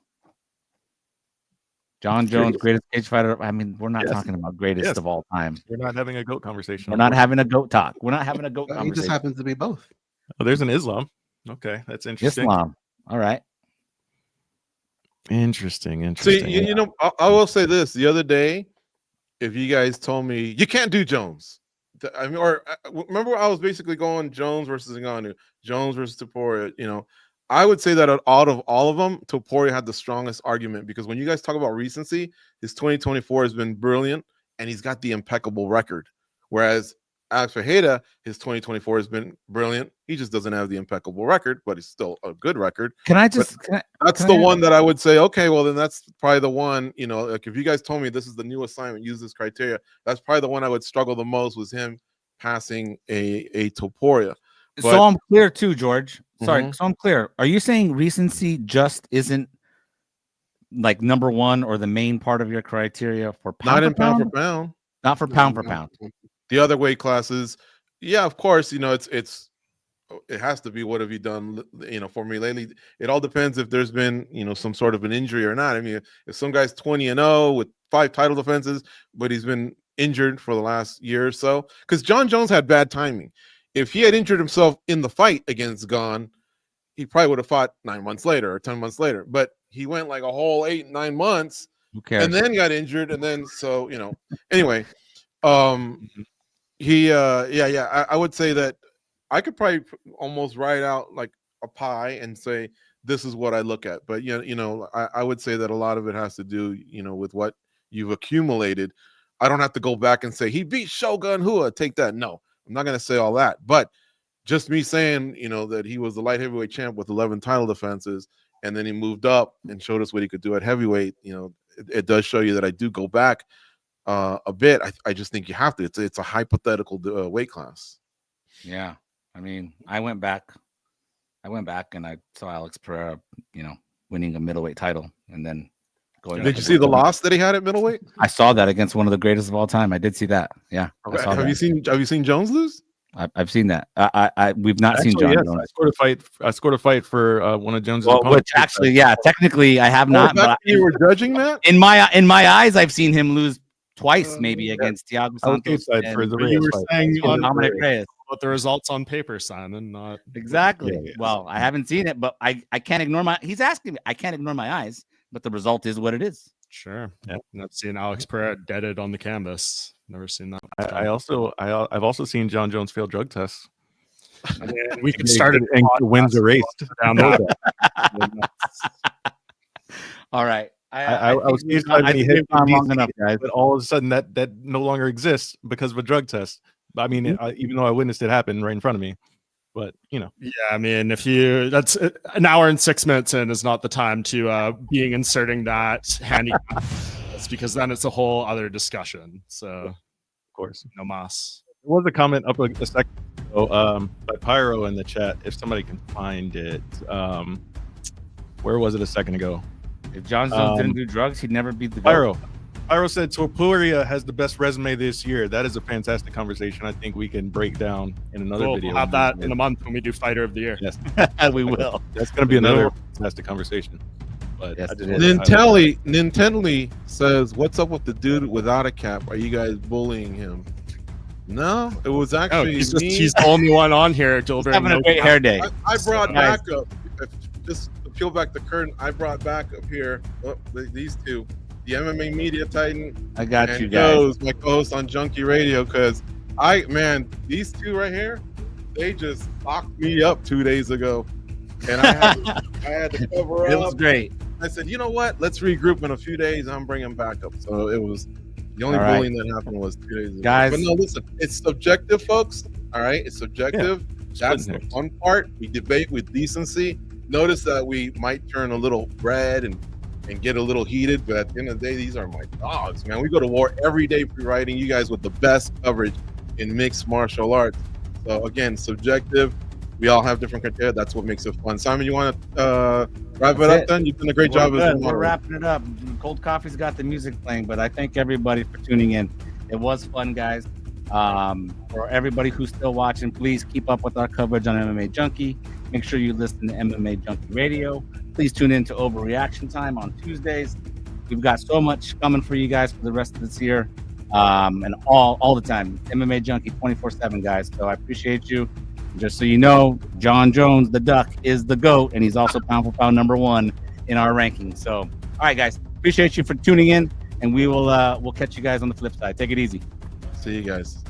Jon Jones, greatest cage fighter. I mean, we're not talking about greatest of all time. We're not having a GOAT conversation. We're not having a GOAT talk. We're not having a GOAT conversation. He just happens to be both. Oh, there's an Islam. Okay, that's interesting. Islam. All right. Interesting. So, I will say this. The other day, if you guys told me you can't do Jones, remember I was basically going Jones versus Ngannou, Jones versus Topuria. I would say that out of all of them, Topuria had the strongest argument, because when you guys talk about recency, his 2024 has been brilliant and he's got the impeccable record. Whereas Alex Pereira, his 2024 has been brilliant. He just doesn't have the impeccable record, but it's still a good record. That's the one that I would say, okay, well, then that's probably the one, like if you guys told me this is the new assignment, use this criteria, that's probably the one I would struggle the most, was him passing a Topuria. So I'm clear too, George. Sorry. So I'm clear. Are you saying recency just isn't like number one or the main part of your criteria for pound Not in pound for pound. Not for pound for pound. The other weight classes, yeah, of course, it has to be what have you done, for me lately. It all depends if there's been, some sort of an injury or not. I mean, if some guy's 20-0 with 5 title defenses, but he's been injured for the last year or so, because Jon Jones had bad timing. If he had injured himself in the fight against Gon, he probably would have fought 9 months later or 10 months later. But he went like a whole 8-9 months and then got injured. And then, anyway, I would say that I could probably almost write out like a pie and say, this is what I look at. But, I would say that a lot of it has to do, with what you've accumulated. I don't have to go back and say, he beat Shogun Hua, take that. No. I'm not going to say all that, but just me saying, that he was the light heavyweight champ with 11 title defenses, and then he moved up and showed us what he could do at heavyweight. It does show you that I do go back a bit. I just think you have to. It's a hypothetical weight class. Yeah, I mean, I went back and I saw Alex Pereira, winning a middleweight title, and then going. Did you see the loss that he had at middleweight? I saw that against one of the greatest of all time. I did see that. Yeah. Have you seen Jones lose? I've seen that. We've not seen Jon Jones. I scored a fight for one of Jones'. Which actually, yeah, technically I have not. But you were judging that in my eyes, I've seen him lose twice, maybe against Thiago Santos. For the you were saying on Dominic Reyes. But the results on paper, Simon, not exactly. Yeah. Well, I haven't seen it, but I can't ignore my. He's asking me. I can't ignore my eyes, but the result is what it is. sure. Yeah, I've seen Alex Pereira deaded on the canvas. Never seen that. I've also seen Jon Jones fail drug tests. And we can start it and wins erased down that. All right. I was think when he hit long enough, guys. but all of a sudden that no longer exists because of a drug test. I mean, even though I witnessed it happen right in front of me, but Yeah, I mean, that's an hour and 6 minutes in is not the time to being inserting that handicap. That's because then it's a whole other discussion. So, of course, no mas. there was a comment up a second ago by Pyro in the chat. If somebody can find it, where was it a second ago? If Jon Jones didn't do drugs, he'd never beat the GOAT. Pyro said Topuria has the best resume this year. That is a fantastic conversation. I think we can break down in another video. We'll have that in a month when we do Fighter of the Year. Yes, We will. that's going to be another fantastic conversation. But Yes, I just it wanted is. to highlight Nintendoly says, "What's up with the dude without a cap? Are you guys bullying him?" No, it was Oh, actually he's me. the only one on here delivering. Having a great hair day. I brought Nice. back up, just to peel back the curtain. I brought back up here these two, the MMA Media Titan I got and you guys. Joe's, my co-host on Junkie Radio, because these two right here, they just locked me up 2 days ago, and I had to cover It was up. great. I said, you know what? Let's regroup in a few days. I'm bringing back up. So it was the only All right. bullying that happened was 2 days ago. Guys. But no, listen, it's subjective, folks. All right, it's subjective. That's the hairs. fun part. We debate with decency. Notice that we might turn a little red and get a little heated, but at the end of the day, these are my dogs, man. We go to war every day providing you guys with the best coverage in mixed martial arts. So again, subjective. We all have different criteria. That's what makes it fun. Simon, you want to wrap it That's up it. then? You've done a great We're job good. as a We're moderator. wrapping it up. Cold Coffee's got the music playing, but I thank everybody for tuning in. It was fun, guys. For everybody who's still watching, please keep up with our coverage on MMA Junkie. Make sure you listen to MMA Junkie Radio. Please tune in to Overreaction Time on Tuesdays. We've got so much coming for you guys for the rest of this year, and all the time. MMA Junkie 24/7, guys. So I appreciate you. Just so you know, Jon Jones, the Duck, is the GOAT, and he's also pound for pound #1 in our ranking. So, all right, guys, appreciate you for tuning in, and we'll catch you guys on the flip side. Take it easy. See you guys.